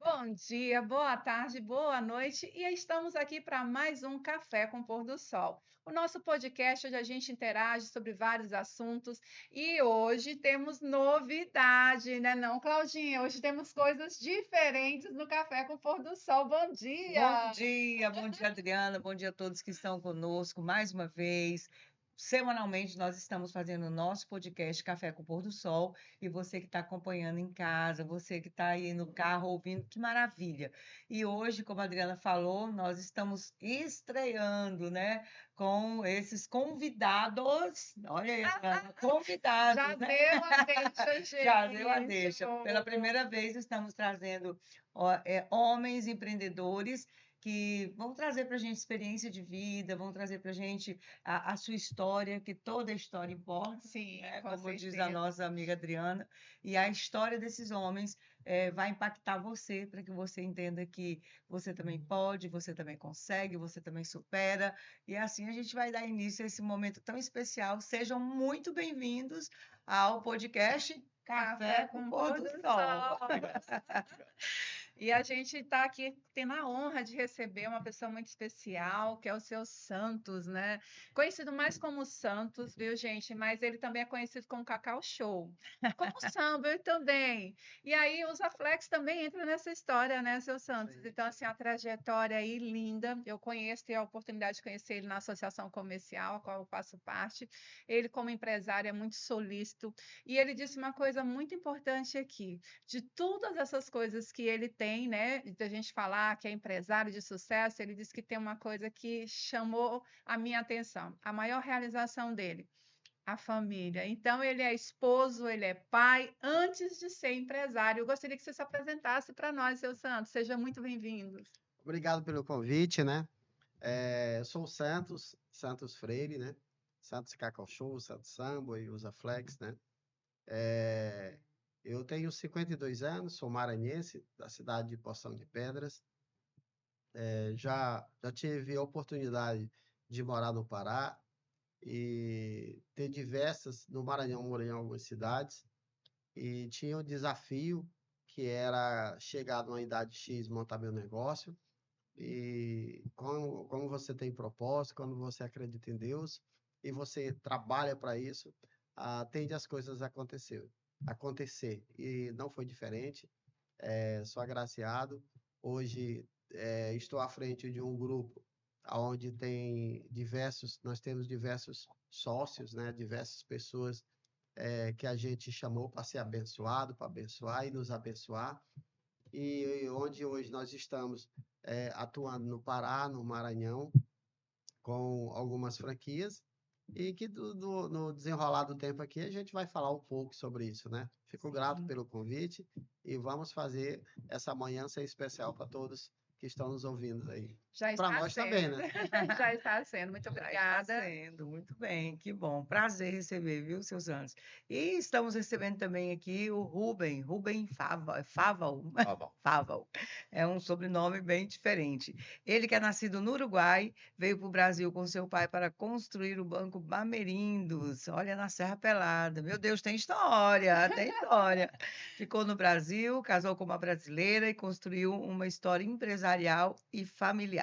Bom dia, boa tarde, boa noite, e estamos aqui para mais um Café com Pôr do Sol. O nosso podcast onde a gente interage sobre vários assuntos e hoje temos novidade, né não, Claudinha? Hoje temos coisas diferentes no Café com Pôr do Sol. Bom dia, Adriana, bom dia a todos que estão conosco mais uma vez. Semanalmente nós estamos fazendo o nosso podcast Café com o Pôr do Sol e você que está acompanhando em casa, você que está aí no carro ouvindo, que maravilha! E hoje, como a Adriana falou, nós estamos estreando, né, com esses convidados. Olha aí, Adriana, Já convidados, né? deu a deixa, Já deu a gente. deixa. Pela primeira vez estamos trazendo homens empreendedores que vão trazer para a gente experiência de vida, vão trazer para a gente a sua história, que toda história importa, Sim, né? com Como diz a certeza. nossa amiga Adriana, e a história desses homens vai impactar você, para que você entenda que você também pode, você também consegue, você também supera, e assim a gente vai dar início a esse momento tão especial. Sejam muito bem-vindos ao podcast Café Café com com Pôr Pôr do do Sol. Sol. E a gente está aqui tendo a honra de receber uma pessoa muito especial, que é o seu Santos, né? Conhecido mais como Santos, viu, gente? Mas ele também é conhecido como Cacau Show, como Samba também. E aí o Zaflex também entra nessa história, né, seu Santos? Sim. Então, assim, a trajetória aí linda. Eu conheço, tenho a oportunidade de conhecer ele na associação comercial, a qual eu faço parte. Ele, como empresário, é muito solícito. E ele disse uma coisa muito importante aqui de todas essas coisas que ele tem, né, de a gente falar que é empresário de sucesso, ele disse que tem uma coisa que chamou a minha atenção, a maior realização dele, a família. Então, ele é esposo, ele é pai, antes de ser empresário. Eu gostaria que você se apresentasse para nós, seu Santos. Seja muito bem-vindo. Obrigado pelo convite, né? Eu sou o Santos Freire, né? Santos Cacau Show, Santos Sambo e Usa Flex, né? É, eu tenho 52 anos, sou maranhense, da cidade de Poção de Pedras. Já tive a oportunidade de morar no Pará e ter no Maranhão, morei em algumas cidades, e tinha o desafio que era chegar numa idade X, montar meu negócio. E como você tem propósito, quando você acredita em Deus e você trabalha para isso, tende as coisas a acontecer. E não foi diferente. Sou agraciado. Hoje estou à frente de um grupo onde nós temos diversos sócios, né? Diversas pessoas que a gente chamou para ser abençoado, para abençoar e nos abençoar, e onde hoje nós estamos atuando no Pará, no Maranhão, com algumas franquias, e que no desenrolar do tempo aqui a gente vai falar um pouco sobre isso, né? Fico grato Sim. pelo convite e vamos fazer essa manhã ser especial para todos que estão nos ouvindo aí. Já Para está nós também, sendo. né? Já está sendo. Muito Já está obrigada. sendo, muito bem, que bom. Prazer receber, viu, seus Santos? E estamos recebendo também aqui o Rubem Faval, Tá bom. Faval. É um sobrenome bem diferente. Ele que é nascido no Uruguai, veio para o Brasil com seu pai para construir o Banco Bamerindos. Olha, na Serra Pelada. Meu Deus, tem história, tem história. Ficou no Brasil, casou com uma brasileira e construiu uma história empresarial e familiar.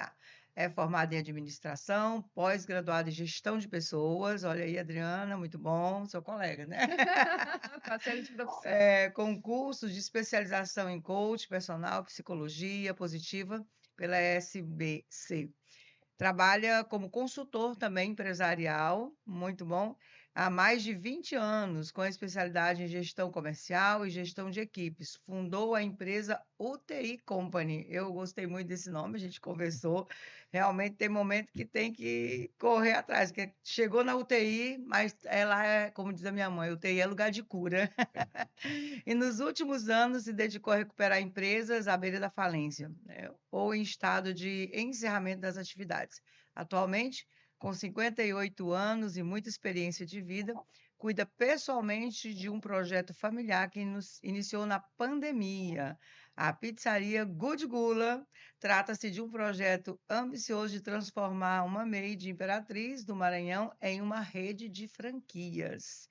É formada em administração, pós-graduada em gestão de pessoas. Olha aí, Adriana, muito bom, seu colega, né? Parceiro de profissão. Com cursos de especialização em coach, personal, psicologia positiva pela SBC. Trabalha como consultor também empresarial, muito bom, há mais de 20 anos, com especialidade em gestão comercial e gestão de equipes. Fundou a empresa UTI Company. Eu gostei muito desse nome, a gente conversou. Realmente tem momento que tem que correr atrás, porque chegou na UTI, mas ela é, como diz a minha mãe, UTI é lugar de cura. E nos últimos anos se dedicou a recuperar empresas à beira da falência, né, ou em estado de encerramento das atividades. Atualmente, com 58 anos e muita experiência de vida, cuida pessoalmente de um projeto familiar que iniciou na pandemia. A pizzaria Good Gula trata-se de um projeto ambicioso de transformar uma MEI de Imperatriz do Maranhão em uma rede de franquias.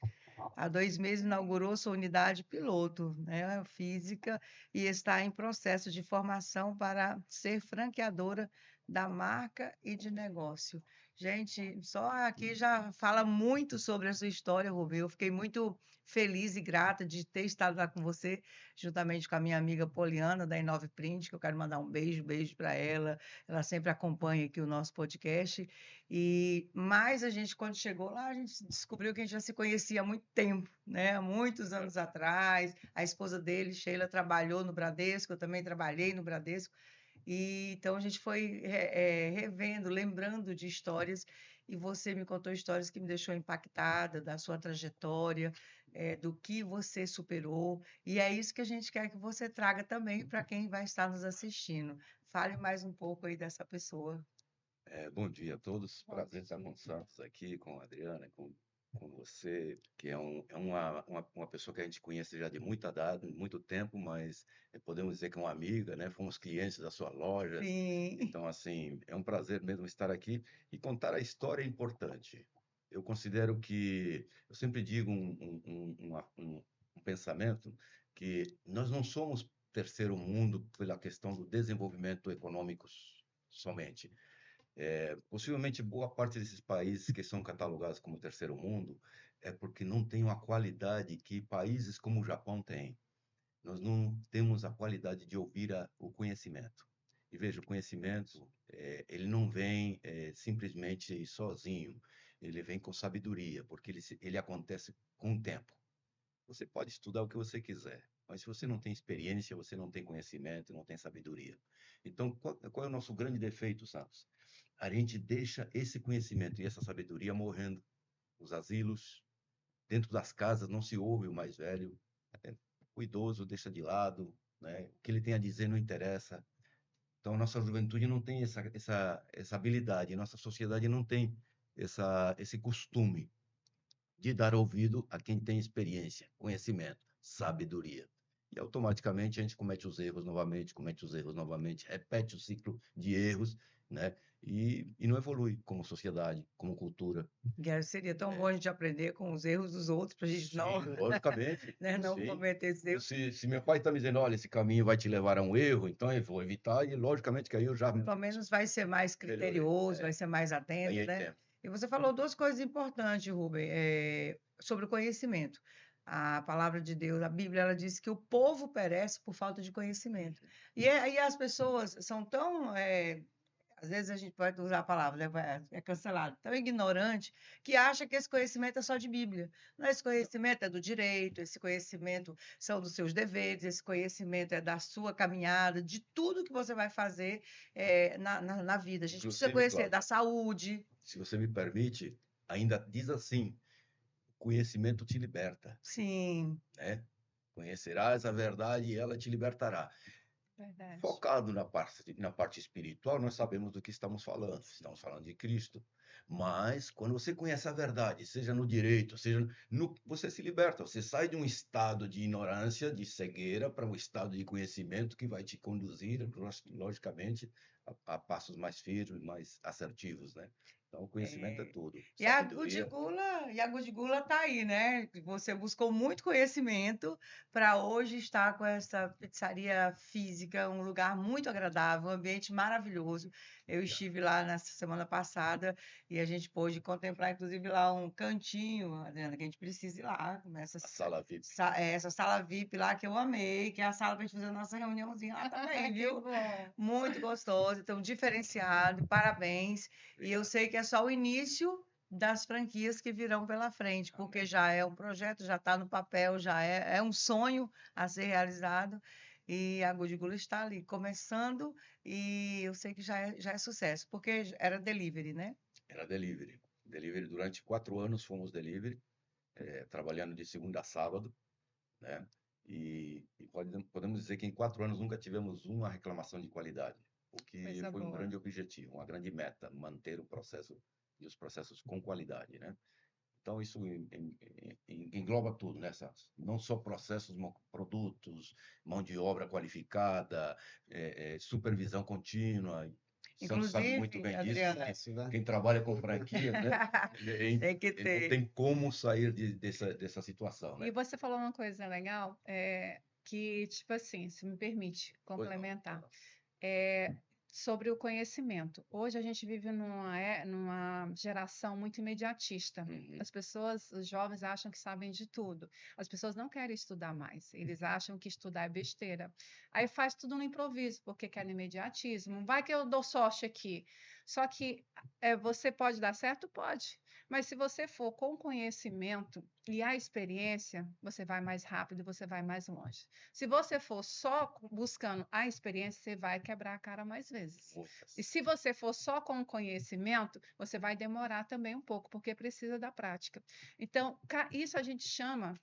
Há 2 meses inaugurou sua unidade piloto, né, física, e está em processo de formação para ser franqueadora da marca e de negócio. Gente, só aqui já fala muito sobre a sua história, Rubem. Eu fiquei muito feliz e grata de ter estado lá com você, juntamente com a minha amiga Poliana, da Inove Print, que eu quero mandar um beijo para ela. Ela sempre acompanha aqui o nosso podcast. Mas a gente, quando chegou lá, a gente descobriu que a gente já se conhecia há muito tempo, né? Há muitos anos atrás. A esposa dele, Sheila, trabalhou no Bradesco, eu também trabalhei no Bradesco. E então a gente foi revendo, lembrando de histórias, e você me contou histórias que me deixou impactada, da sua trajetória, do que você superou, e é isso que a gente quer que você traga também para quem vai estar nos assistindo. Fale mais um pouco aí dessa pessoa. Bom dia a todos. Bom Prazer estar com o dia. Santos aqui, com a Adriana, com você, que é uma pessoa que a gente conhece já de muita data, muito tempo, mas podemos dizer que é uma amiga, né? Fomos clientes da sua loja. Sim, Então, assim, é um prazer mesmo estar aqui e contar a história é importante. Eu considero que, eu sempre digo um pensamento que nós não somos terceiro mundo pela questão do desenvolvimento econômico somente. Possivelmente boa parte desses países que são catalogados como terceiro mundo é porque não tem uma qualidade que países como o Japão têm. Nós não temos a qualidade de ouvir o conhecimento. E veja, o conhecimento, ele não vem simplesmente sozinho, ele vem com sabedoria, porque ele acontece com o tempo. Você pode estudar o que você quiser, mas se você não tem experiência, você não tem conhecimento, não tem sabedoria. Então, qual é o nosso grande defeito, Santos? A gente deixa esse conhecimento e essa sabedoria morrendo. Os asilos, dentro das casas, não se ouve o mais velho. O idoso deixa de lado, né? O que ele tem a dizer não interessa. Então, nossa juventude não tem essa habilidade, nossa sociedade não tem esse costume de dar ouvido a quem tem experiência, conhecimento, sabedoria. E automaticamente a gente comete os erros novamente, repete o ciclo de erros, né? E não evolui como sociedade, como cultura. seria tão bom É, a gente aprender com os erros dos outros, para a gente não, sim, logicamente, né, não sim. cometer esses erros. Se meu pai está me dizendo, olha, esse caminho vai te levar a um erro, então eu vou evitar, e logicamente que aí eu já Pelo menos vai ser mais melhorei. criterioso, vai ser mais atento, Ganhei né? tempo. E você falou duas coisas importantes, Rubem, sobre o conhecimento. A palavra de Deus, a Bíblia, ela diz que o povo perece por falta de conhecimento. E aí as pessoas são tão, às vezes a gente pode usar a palavra, né? É cancelado, tão ignorante, que acha que esse conhecimento é só de Bíblia. Não, esse conhecimento é do direito, esse conhecimento são dos seus deveres, esse conhecimento é da sua caminhada, de tudo que você vai fazer na vida. A gente precisa Inclusive, conhecer Cláudio, da saúde. se você me permite, ainda diz assim, conhecimento te liberta, Sim, né? Conhecerás a verdade e ela te libertará. Verdade. Focado na parte espiritual, nós sabemos do que estamos falando. Estamos falando de Cristo. Mas, quando você conhece a verdade, seja no direito, você se liberta. Você sai de um estado de ignorância, de cegueira, para um estado de conhecimento que vai te conduzir, logicamente, a passos mais firmes, mais assertivos, né? Então, o conhecimento é é, tudo. E a Sabedoria. Gudigula, tá aí, né? Você buscou muito conhecimento para hoje estar com essa pizzaria física, um lugar muito agradável, um ambiente maravilhoso. Eu estive lá nessa semana passada e a gente pôde contemplar, inclusive, lá um cantinho, Adriana, que a gente precisa ir lá, nessa A sala VIP. essa sala VIP lá que eu amei, que é a sala para a gente fazer a nossa reuniãozinha lá também, Que viu? bom. Muito gostoso, então diferenciado, parabéns. E eu Obrigado. sei que é só o início das franquias que virão pela frente, porque já é um projeto, já está no papel, já é um sonho a ser realizado. E a Godigula está ali começando, e eu sei que já é sucesso, porque era delivery, né? Era delivery. Delivery, durante 4 anos fomos delivery, trabalhando de segunda a sábado, né? E podemos dizer que em 4 anos nunca tivemos uma reclamação de qualidade, o que Coisa foi um boa. grande objetivo, uma grande meta, manter o processo e os processos com qualidade, né? Então isso engloba tudo, né, Santos? Não só processos, produtos, mão de obra qualificada, supervisão contínua. Santos sabe muito Inclusive, bem disso, Adriano, porque Isso, né? quem trabalha com franquia, né? tem que Ele não ter. tem como sair dessa situação, E né? você falou uma coisa legal, que, tipo assim, se me permite Pois não. complementar. é, Sobre o conhecimento. Hoje a gente vive numa geração muito imediatista. Uhum. As pessoas, os jovens acham que sabem de tudo. As pessoas não querem estudar mais. Eles acham que estudar é besteira. Aí faz tudo no improviso, porque quer imediatismo. Vai que eu dou sorte aqui. Só que você pode dar certo? Pode. Mas se você for com conhecimento e a experiência, você vai mais rápido, você vai mais longe. Se você for só buscando a experiência, você vai quebrar a cara mais vezes. Muitas. E se você for só com o conhecimento, você vai demorar também um pouco, porque precisa da prática. Então, isso a gente chama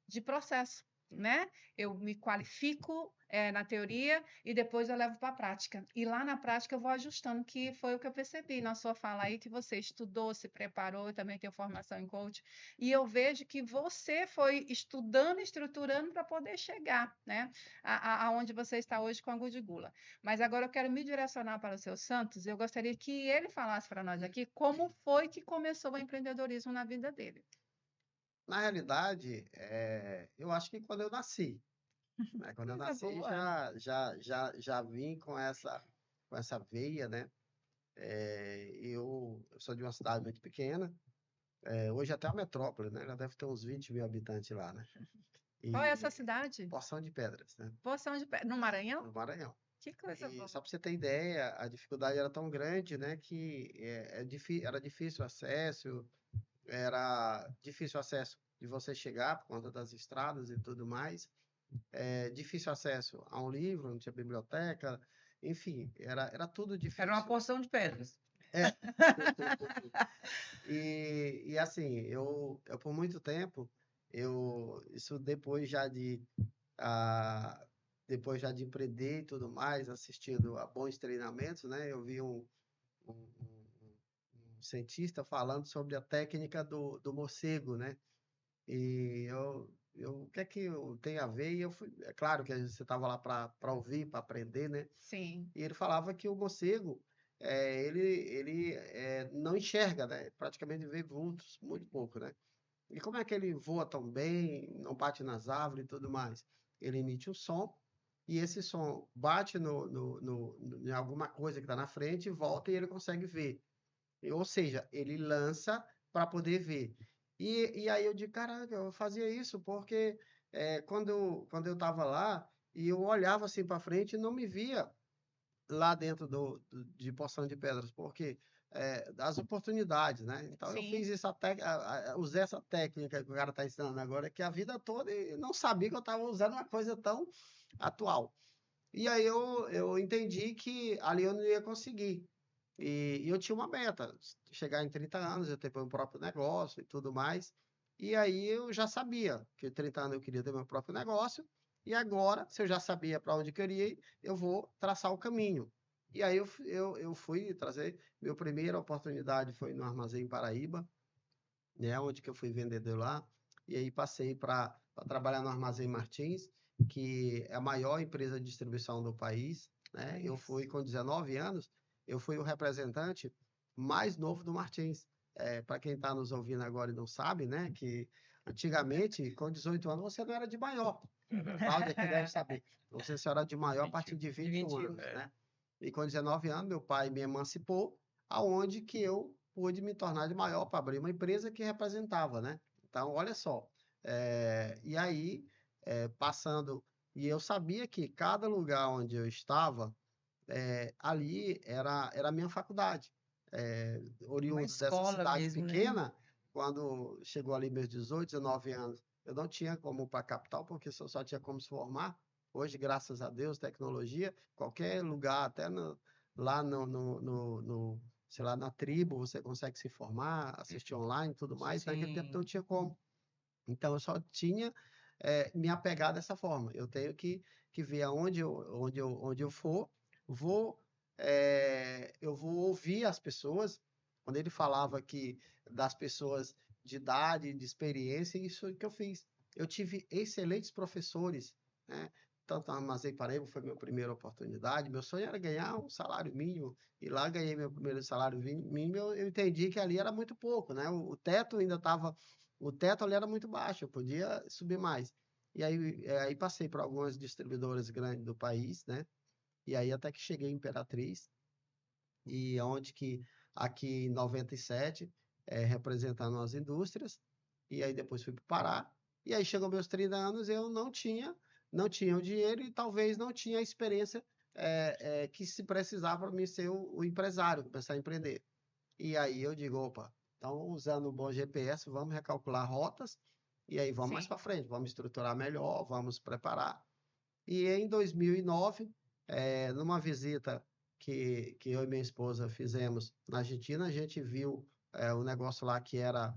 de processo, né? Eu me qualifico na teoria e depois eu levo para a prática. E lá na prática eu vou ajustando, que foi o que eu percebi na sua fala aí, que você estudou, se preparou, também tem formação em coach. E eu vejo que você foi estudando, estruturando para poder chegar, né? Aonde você está hoje com a Gudigula. Mas agora eu quero me direcionar para o seu Santos. Eu gostaria que ele falasse para nós aqui como foi que começou o empreendedorismo na vida dele. Na realidade, eu acho que quando eu nasci, né? Quando eu Coisa nasci, boa. já vim com essa veia, né? Eu sou de uma cidade muito pequena, hoje até a metrópole, né? Já deve ter uns 20 mil habitantes lá, né? Qual é essa E cidade? Poção de Pedras, né? Poção de Pedra. No Maranhão? No Maranhão. Que coisa E boa. só para você ter ideia, a dificuldade era tão grande, né? Que era difícil o acesso, era difícil o acesso de você chegar por conta das estradas e tudo mais. Difícil acesso a um livro, não tinha biblioteca, enfim, era tudo Era uma difícil. porção de pedras. É. E assim, eu por muito tempo, isso ah, depois já de empreender e tudo mais, assistindo a bons treinamentos, né? Eu vi um, um cientista falando sobre a técnica do morcego, né? E o que é que tem a ver? E eu fui, é claro que você estava lá para ouvir, para aprender, né? Sim, E ele falava que o morcego, ele não enxerga, né? Praticamente vê vultos, muito pouco, né? E como é que ele voa tão bem, não bate nas árvores e tudo mais? Ele emite um som, e esse som bate em alguma coisa que está na frente e volta e ele consegue ver. Ou seja, ele lança para poder ver. E aí eu digo, caraca, eu fazia isso porque quando eu estava lá e eu olhava assim para frente e não me via lá dentro de Poção de Pedras, porque das oportunidades, né? Então eu sim. fiz usei essa técnica que o cara está ensinando agora, que a vida toda e não sabia que eu estava usando uma coisa tão atual. E aí eu entendi que ali eu não ia conseguir. E eu tinha uma meta, chegar em 30 anos, eu ter meu próprio negócio e tudo mais. E aí eu já sabia que 30 anos eu queria ter meu próprio negócio. E agora, se eu já sabia para onde eu queria ir, eu vou traçar o caminho. E aí eu fui trazer. Minha primeira oportunidade foi no Armazém Paraíba, né, onde que eu fui vendedor lá. E aí passei para trabalhar no Armazém Martins, que é a maior empresa de distribuição do país, né? Eu fui com 19 anos, eu fui o representante mais novo do Martins. Para quem está nos ouvindo agora e não sabe, né, que antigamente, com 18 anos, você não era de maior. Cláudia aqui deve saber. Você só era de maior a partir de 21 anos, né? E com 19 anos, meu pai me emancipou, aonde que eu pude me tornar de maior para abrir uma empresa que representava, né? Então, olha só. E aí, passando, e eu sabia que cada lugar onde eu estava, ali era a minha faculdade. Uma Oriundo dessa escola cidade mesmo, né? pequena, quando chegou ali meus 18, 19 anos, eu não tinha como ir para a capital, porque só tinha como se formar. Hoje, graças a Deus, tecnologia, qualquer lugar, até lá sei lá, na tribo, você consegue se formar, assistir online e tudo mais. Naquele tempo não Sim. tinha como. Então, eu só tinha me apegar dessa forma. Eu tenho que ver onde eu for, vou, eu vou ouvir as pessoas. Quando ele falava que das pessoas de idade, de experiência, isso que eu fiz. Eu tive excelentes professores, né? tanto Armazém Paraíba, foi minha primeira oportunidade. Meu sonho era ganhar um salário mínimo, e lá ganhei meu primeiro salário mínimo. Eu entendi que ali era muito pouco, né? O teto ainda estava. O teto ali era muito baixo, eu podia subir mais. E aí passei por algumas distribuidoras grandes do país, né? E aí até que cheguei em Imperatriz, e onde que aqui em 97, representando as indústrias, e aí depois fui para o Pará, e aí chegou meus 30 anos, eu não tinha o dinheiro e talvez não tinha a experiência que se precisava para mim ser o empresário, começar a empreender. E aí eu digo, opa, então usando o bom GPS, vamos recalcular rotas, e aí vamos mais Sim. para frente, vamos estruturar melhor, vamos preparar. E em 2009, numa visita que eu e minha esposa fizemos na Argentina, a gente viu um negócio lá que era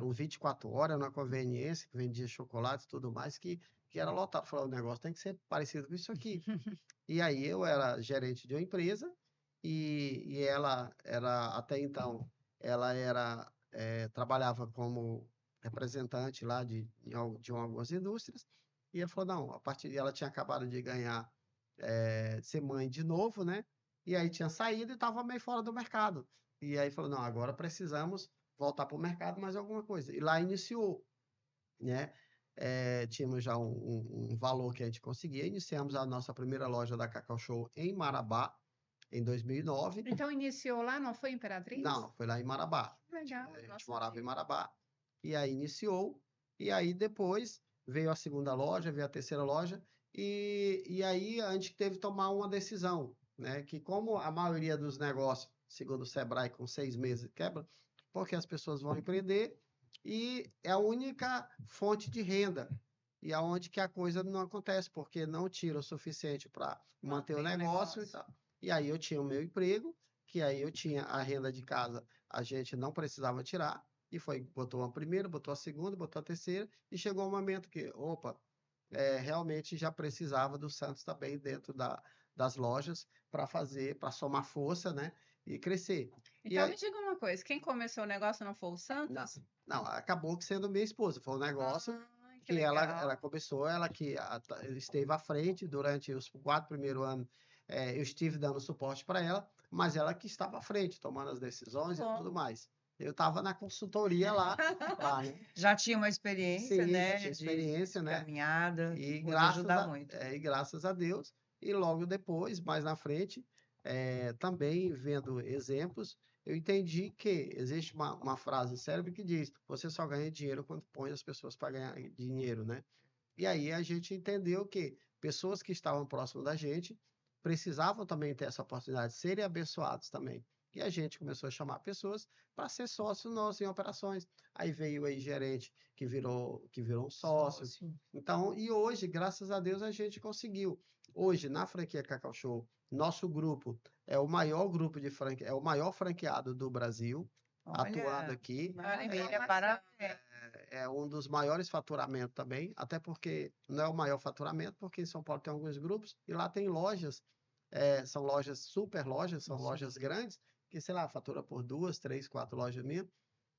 um 24 horas na conveniência, que vendia chocolate e tudo mais, que era lotado. Falei, o negócio tem que ser parecido com isso aqui. E aí eu era gerente de uma empresa e ela era, até então, ela trabalhava como representante lá de algumas indústrias. E ela falou, não, a partir ela tinha acabado de ganhar, ser mãe de novo, né? E aí tinha saído e estava meio fora do mercado. E aí falou, não, agora precisamos voltar para o mercado mais alguma coisa. E lá iniciou, né? Tínhamos já um valor que a gente conseguia. Iniciamos a nossa primeira loja da Cacau Show em Marabá, em 2009. Então iniciou lá, não foi em Imperatriz? Não, foi lá em Marabá. Legal, A gente não morava em sabia. Marabá. E aí iniciou. E aí depois veio a segunda loja, veio a terceira loja. E aí a gente teve que tomar uma decisão, né? Que como a maioria dos negócios, segundo o Sebrae, com 6 meses quebra, porque as pessoas vão empreender e é a única fonte de renda. E aonde que a coisa não acontece, porque não tira o suficiente para manter o negócio e tal. E aí eu tinha o meu emprego, que aí eu tinha a renda de casa, a gente não precisava tirar, e foi, botou a primeira, botou a segunda, botou a terceira, e chegou um momento que, opa, realmente já precisava do Santos também dentro das lojas para somar força, né, e crescer. E Então aí, me diga uma coisa, quem começou o negócio não foi o Santos? não, acabou que sendo minha esposa, foi um negócio Que que ela legal. começou, ela que esteve à frente durante os 4 primeiros anos, eu estive dando suporte para ela, mas ela que estava à frente, tomando as decisões e Bom. tudo mais. Eu estava na consultoria lá, né? Já tinha uma experiência, Sim, né? já tinha experiência, de né? caminhada, E que pôde ajudar muito. graças a Deus, e logo depois, mais na frente, também vendo exemplos, eu entendi que existe uma frase célebre que diz: você só ganha dinheiro quando põe as pessoas para ganhar dinheiro, né? E aí a gente entendeu que pessoas que estavam próximas da gente precisavam também ter essa oportunidade de serem abençoados também. E a gente começou a chamar pessoas para ser sócio nosso em operações. Aí veio aí gerente que virou um sócio. Então, e hoje, graças a Deus, a gente conseguiu. Hoje, na franquia Cacau Show, nosso grupo é o maior grupo de franquia, é o maior franqueado do Brasil, atuando Olha, aqui. maravilha, informação. parabéns. É um dos maiores faturamentos também, até porque não é o maior faturamento, porque em São Paulo tem alguns grupos e lá tem lojas, são lojas super lojas, são lojas grandes, que, sei lá, fatura por 2, 3, 4 lojas mesmo.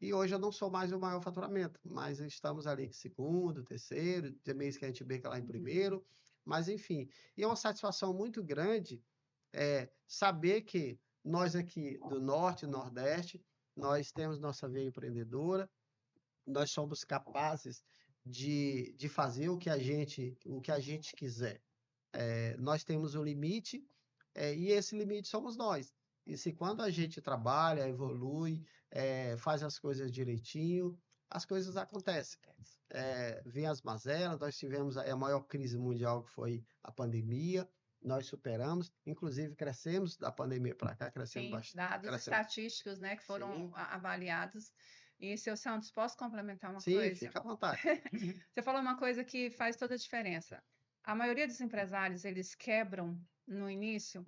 E hoje eu não sou mais o maior faturamento, mas estamos ali em segundo, terceiro, tem mês que a gente brinca lá em primeiro, mas enfim. E é uma satisfação muito grande saber que nós aqui do Norte e Nordeste, nós temos nossa veia empreendedora, nós somos capazes de fazer o que a gente quiser. Nós temos um limite, e esse limite somos nós. E se quando a gente trabalha, evolui, faz as coisas direitinho, as coisas acontecem. Vem as mazelas, nós tivemos a maior crise mundial que foi a pandemia, nós superamos, inclusive crescemos da pandemia para cá, crescemos Sim, bastante. dados estatísticos, né, que foram Sim. avaliados. E, seu Santos, posso complementar uma Sim, coisa? fica à vontade. Você falou uma coisa que faz toda a diferença. A maioria dos empresários, eles quebram no início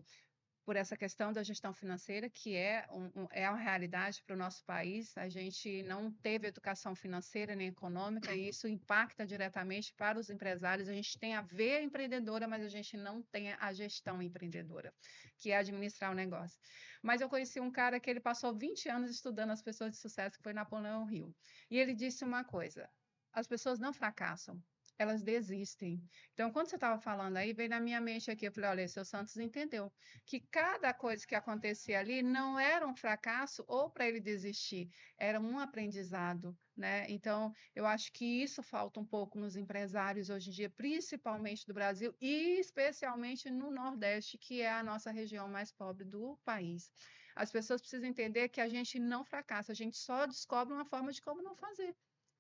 por essa questão da gestão financeira, que é uma realidade para o nosso país. A gente não teve educação financeira nem econômica, e isso impacta diretamente para os empresários. A gente tem a veia empreendedora, mas a gente não tem a gestão empreendedora, que é administrar o negócio. Mas eu conheci um cara que ele passou 20 anos estudando as pessoas de sucesso, que foi Napoleão Hill. E ele disse uma coisa: as pessoas não fracassam, elas desistem. Então, quando você estava falando aí, veio na minha mente aqui, eu falei, olha, seu Santos entendeu que cada coisa que acontecia ali não era um fracasso ou para ele desistir, era um aprendizado, né? Então, eu acho que isso falta um pouco nos empresários hoje em dia, principalmente do Brasil e especialmente no Nordeste, que é a nossa região mais pobre do país. As pessoas precisam entender que a gente não fracassa, a gente só descobre uma forma de como não fazer.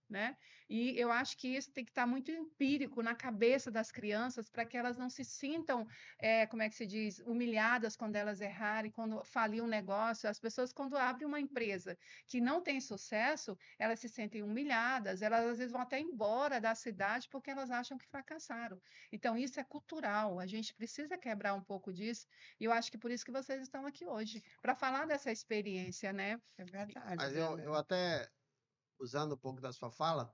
Né? E eu acho que isso tem que estar muito empírico na cabeça das crianças para que elas não se sintam, como é que se diz, humilhadas quando elas errarem, quando falir um negócio. As pessoas, quando abrem uma empresa que não tem sucesso, elas se sentem humilhadas, elas às vezes vão até embora da cidade porque elas acham que fracassaram. Então, isso é cultural, a gente precisa quebrar um pouco disso, e eu acho que por isso que vocês estão aqui hoje, para falar dessa experiência, né? É verdade, Mas Brenda. eu até, usando um pouco da sua fala,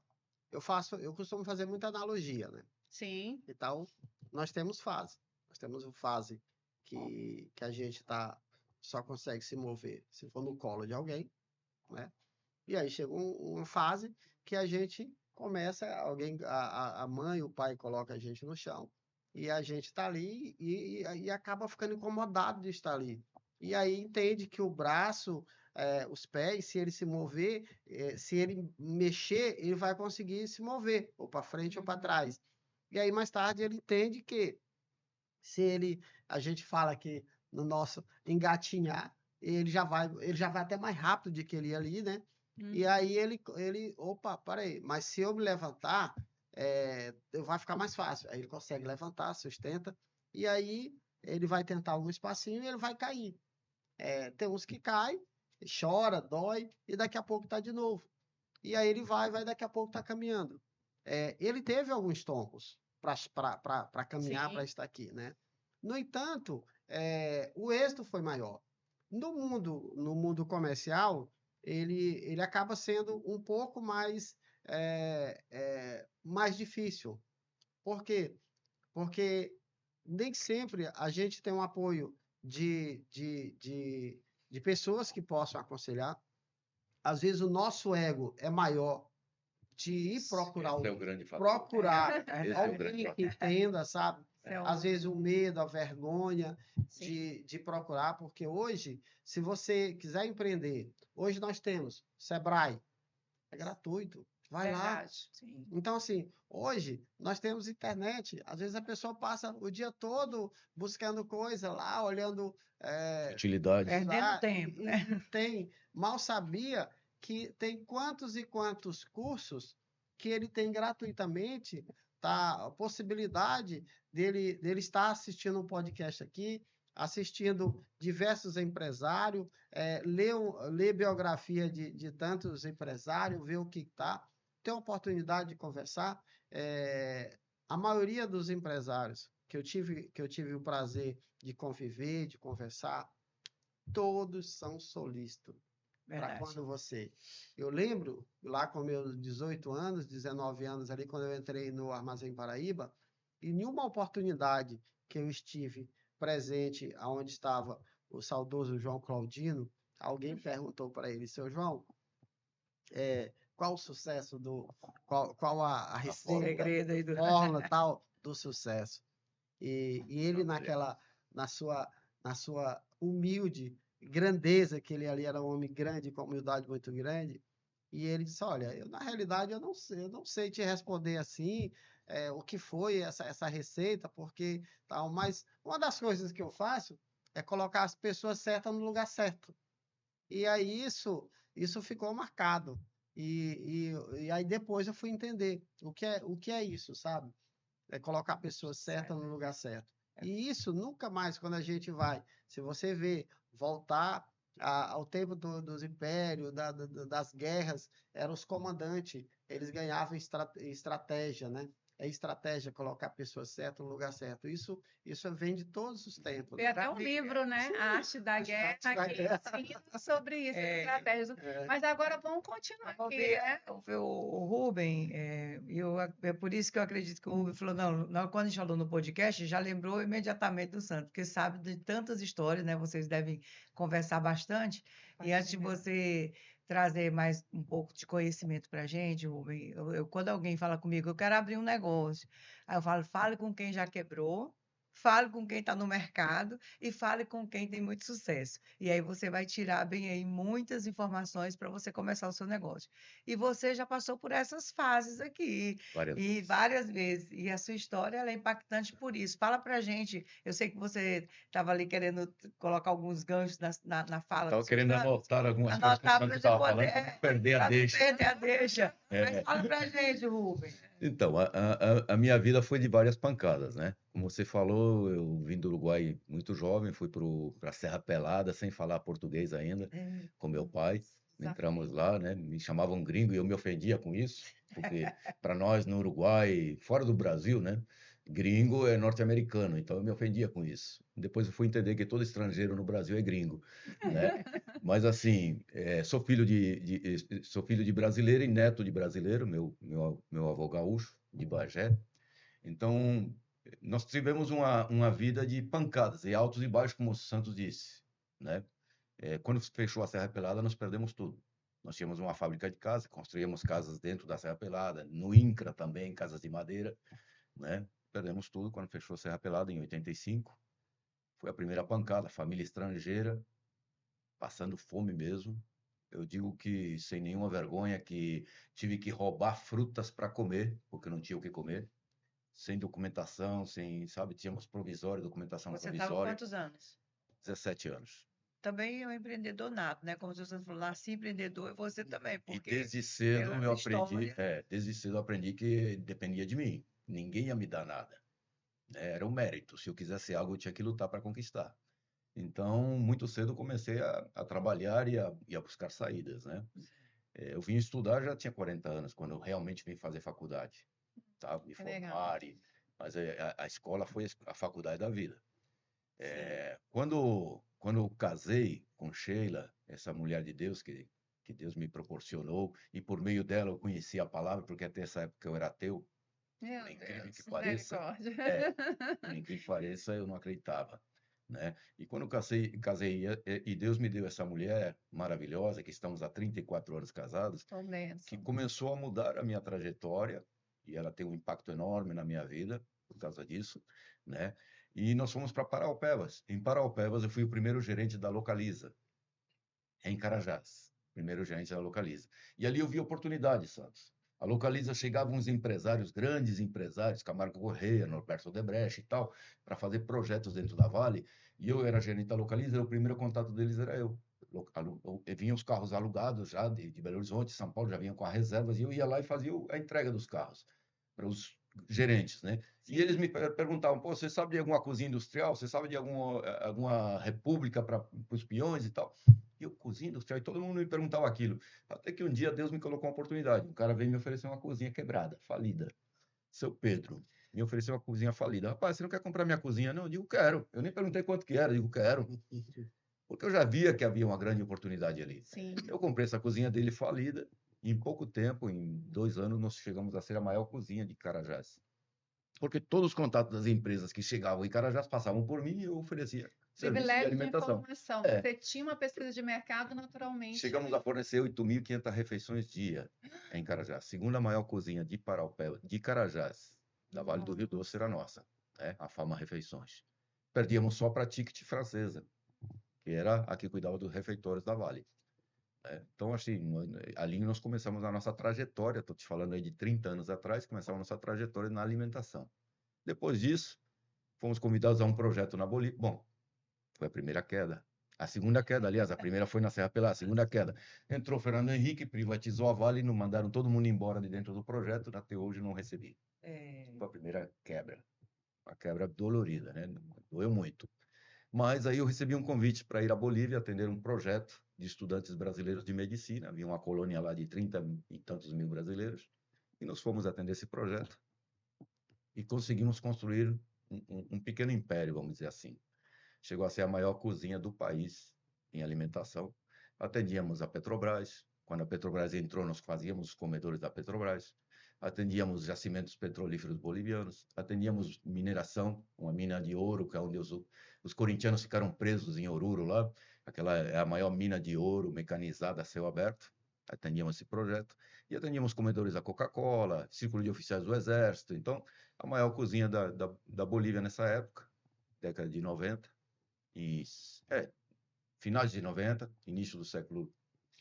eu costumo fazer muita analogia, né? Sim. Então, nós temos fase. Nós temos uma fase que a gente só consegue se mover se for no colo de alguém, né? E aí chega uma fase que a gente começa, a mãe, o pai coloca a gente no chão, e a gente está ali e acaba ficando incomodado de estar ali. E aí entende que o braço, os pés, se ele se mover, se ele mexer, ele vai conseguir se mover, ou para frente ou para trás. E aí mais tarde ele entende que se a gente fala que no nosso engatinhar, ele já vai até mais rápido do que ele ia ali, né? E aí opa, peraí, mas se eu me levantar, vai ficar mais fácil. Aí ele consegue levantar, sustenta, e aí ele vai tentar algum espacinho e ele vai cair. Tem uns que caem, chora, dói, e daqui a pouco tá de novo. E aí ele vai, daqui a pouco tá caminhando. Ele teve alguns tombos para caminhar, para Sim. estar aqui, né? No entanto, o êxito foi maior. No mundo comercial, ele acaba sendo um pouco mais difícil. Por quê? Porque nem sempre a gente tem um apoio de pessoas que possam aconselhar. Às vezes o nosso ego é maior de ir procurar Esse é o grande fator. procurar Esse é o grande alguém que fator. entenda, sabe? Então, Às vezes o medo, a vergonha sim. de procurar, porque hoje, se você quiser empreender, hoje nós temos Sebrae, é gratuito, vai lá. Verdade. Sim. Então, assim, hoje nós temos internet, às vezes a pessoa passa o dia todo buscando coisa lá, olhando. Utilidades. Perdendo tempo, né? Mal sabia que tem quantos e quantos cursos que ele tem gratuitamente, tá? A possibilidade dele estar assistindo um podcast aqui, assistindo diversos empresários, ler biografia de tantos empresários, ver o que está, ter a oportunidade de conversar. A maioria dos empresários que eu tive o prazer de conviver, de conversar, todos são solistas. Para quando você. Eu lembro, lá com meus 18 anos, 19 anos ali, quando eu entrei no Armazém Paraíba, em nenhuma oportunidade que eu estive presente aonde estava o saudoso João Claudino, alguém perguntou para ele, seu João, qual o sucesso qual a receita, Segredo aí do... fórmula tal do sucesso. E ele na sua humilde grandeza, que ele ali era um homem grande, com humildade muito grande, e ele disse, olha, na realidade eu não sei te responder assim, o que foi essa receita, porque tal, mas uma das coisas que eu faço é colocar as pessoas certas no lugar certo. E aí isso ficou marcado. E aí depois eu fui entender o que é isso, sabe? É colocar a pessoa certa no lugar certo. E isso nunca mais, quando a gente vai, se você vê, voltar ao tempo dos impérios, das guerras, eram os comandantes, eles ganhavam estratégia, né? É estratégia colocar a pessoa certa no lugar certo. Isso vem de todos os tempos. Tem até um livro, né? Sim, A Arte da Guerra, da que guerra. ensina sobre isso, estratégias. Mas agora vamos continuar Vamos aqui, ver, né? o Rubem, é por isso que eu acredito que o Rubem falou, não, quando a gente falou no podcast, já lembrou imediatamente do Santos, porque sabe de tantas histórias, né? Vocês devem conversar bastante. E antes de você trazer mais um pouco de conhecimento para a gente, Rubem. Quando alguém fala comigo, eu quero abrir um negócio, aí eu falo, fale com quem já quebrou, fale com quem está no mercado e fale com quem tem muito sucesso. E aí você vai tirar bem aí muitas informações para você começar o seu negócio. E você já passou por essas fases aqui, Várias e vezes. várias vezes. E a sua história ela é impactante por isso. Fala para a gente. Eu sei que você estava ali querendo colocar alguns ganchos na fala Estava dos seus querendo dados. anotar algumas coisas Anotar quando para você você estava poder, falando, para não perder a para não deixa. perder a deixa. Mas É. fala para a gente, Rubem. Então, a minha vida foi de várias pancadas, né? Como você falou, eu vim do Uruguai muito jovem, fui para a Serra Pelada, sem falar português ainda, com meu pai. Entramos lá, né? Me chamavam gringo e eu me ofendia com isso, porque para nós no Uruguai, fora do Brasil, né? Gringo é norte-americano, então eu me ofendia com isso. Depois eu fui entender que todo estrangeiro no Brasil é gringo, né? Mas assim, sou filho de brasileiro e neto de brasileiro, meu avô gaúcho, de Bagé. Então, nós tivemos uma vida de pancadas, e altos e baixos, como o Santos disse, né? Quando fechou a Serra Pelada, nós perdemos tudo. Nós tínhamos uma fábrica de casa, construíamos casas dentro da Serra Pelada, no INCRA também, casas de madeira, né? Perdemos tudo quando fechou a Serra Pelada, em 85. Foi a primeira pancada, família estrangeira, passando fome mesmo. Eu digo que, sem nenhuma vergonha, que tive que roubar frutas para comer, porque não tinha o que comer, sem documentação, sem, sabe, tínhamos provisório, documentação Você estava com provisória, quantos anos? 17 anos. Também é um empreendedor nato, né? Como você falou, nasci empreendedor e você também, E porque desde cedo pela eu aprendi, história. desde cedo eu aprendi que dependia de mim. Ninguém ia me dar nada, né? Era um mérito. Se eu quisesse algo, eu tinha que lutar para conquistar. Então, muito cedo eu comecei a trabalhar e a buscar saídas, né? Eu vim estudar, já tinha 40 anos, quando eu realmente vim fazer faculdade, tá? Me Que legal. formar, mas a escola foi a faculdade da vida. Sim. Quando eu casei com Sheila, essa mulher de Deus que Deus me proporcionou, e por meio dela eu conheci a palavra, porque até essa época eu era ateu, Meu por incrível que Deus, pareça, misericórdia. por incrível que pareça, eu não acreditava, né? E quando eu casei e Deus me deu essa mulher maravilhosa, que estamos há 34 anos casados, Ô, que bênção. começou a mudar a minha trajetória, e ela tem um impacto enorme na minha vida por causa disso, né? E nós fomos para Paraupebas. Em Paraupebas, eu fui o primeiro gerente da Localiza, em Carajás. Primeiro gerente da Localiza. E ali eu vi oportunidade, Santos. A Localiza chegavam uns empresários, grandes empresários, Camargo Correia, Norberto Odebrecht e tal, para fazer projetos dentro da Vale. E eu era gerente da Localiza, e o primeiro contato deles era eu. Vinham os carros alugados já de Belo Horizonte, São Paulo, já vinham com as reservas, e eu ia lá e fazia a entrega dos carros para os gerentes, né? E eles me perguntavam, pô, você sabe de alguma cozinha industrial? Você sabe de alguma república para os peões e tal? E eu, cozinha industrial, e todo mundo me perguntava aquilo. Até que um dia Deus me colocou uma oportunidade. Um cara veio me oferecer uma cozinha quebrada, falida. Seu Pedro me ofereceu uma cozinha falida. Rapaz, você não quer comprar minha cozinha? Não, eu digo, quero. Eu nem perguntei quanto que era, eu digo, quero. Porque eu já via que havia uma grande oportunidade ali. Sim. Eu comprei essa cozinha dele falida, e em pouco tempo, em 2 anos, nós chegamos a ser a maior cozinha de Carajás. Porque todos os contatos das empresas que chegavam em Carajás passavam por mim e eu oferecia serviço de Privilégio de alimentação. informação. É. Você tinha uma pesquisa de mercado naturalmente. Chegamos a fornecer 8.500 refeições dia em Carajás. Segunda maior cozinha de Paraupeba, de Carajás, da Vale do Rio Doce, era nossa, né? A Fama Refeições. Perdíamos só para a Ticket Francesa, que era a que cuidava dos refeitórios da Vale, né? Então, assim, ali nós começamos a nossa trajetória, estou te falando aí de 30 anos atrás, começamos a nossa trajetória na alimentação. Depois disso, fomos convidados a um projeto na Bolívia. Bom, foi a primeira queda. A segunda queda, aliás, a primeira foi na Serra Pelada, a segunda queda. Entrou Fernando Henrique, privatizou a Vale, não mandaram todo mundo embora de dentro do projeto, até hoje não recebi. Foi a primeira quebra. Uma quebra dolorida, né? Doeu muito. Mas aí eu recebi um convite para ir à Bolívia atender um projeto de estudantes brasileiros de medicina. Havia uma colônia lá de 30 e tantos mil brasileiros. E nós fomos atender esse projeto e conseguimos construir um pequeno império, vamos dizer assim. Chegou a ser a maior cozinha do país em alimentação. Atendíamos a Petrobras. Quando a Petrobras entrou, nós fazíamos os comedores da Petrobras. Atendíamos jacimentos petrolíferos bolivianos. Atendíamos mineração, uma mina de ouro, que é onde os corintianos ficaram presos em Oruro lá. Aquela é a maior mina de ouro mecanizada a céu aberto, atendíamos esse projeto, e atendíamos comedores da Coca-Cola, Círculo de Oficiais do Exército. Então, a maior cozinha da Bolívia nessa época, década de 90, e finais de 90, início do século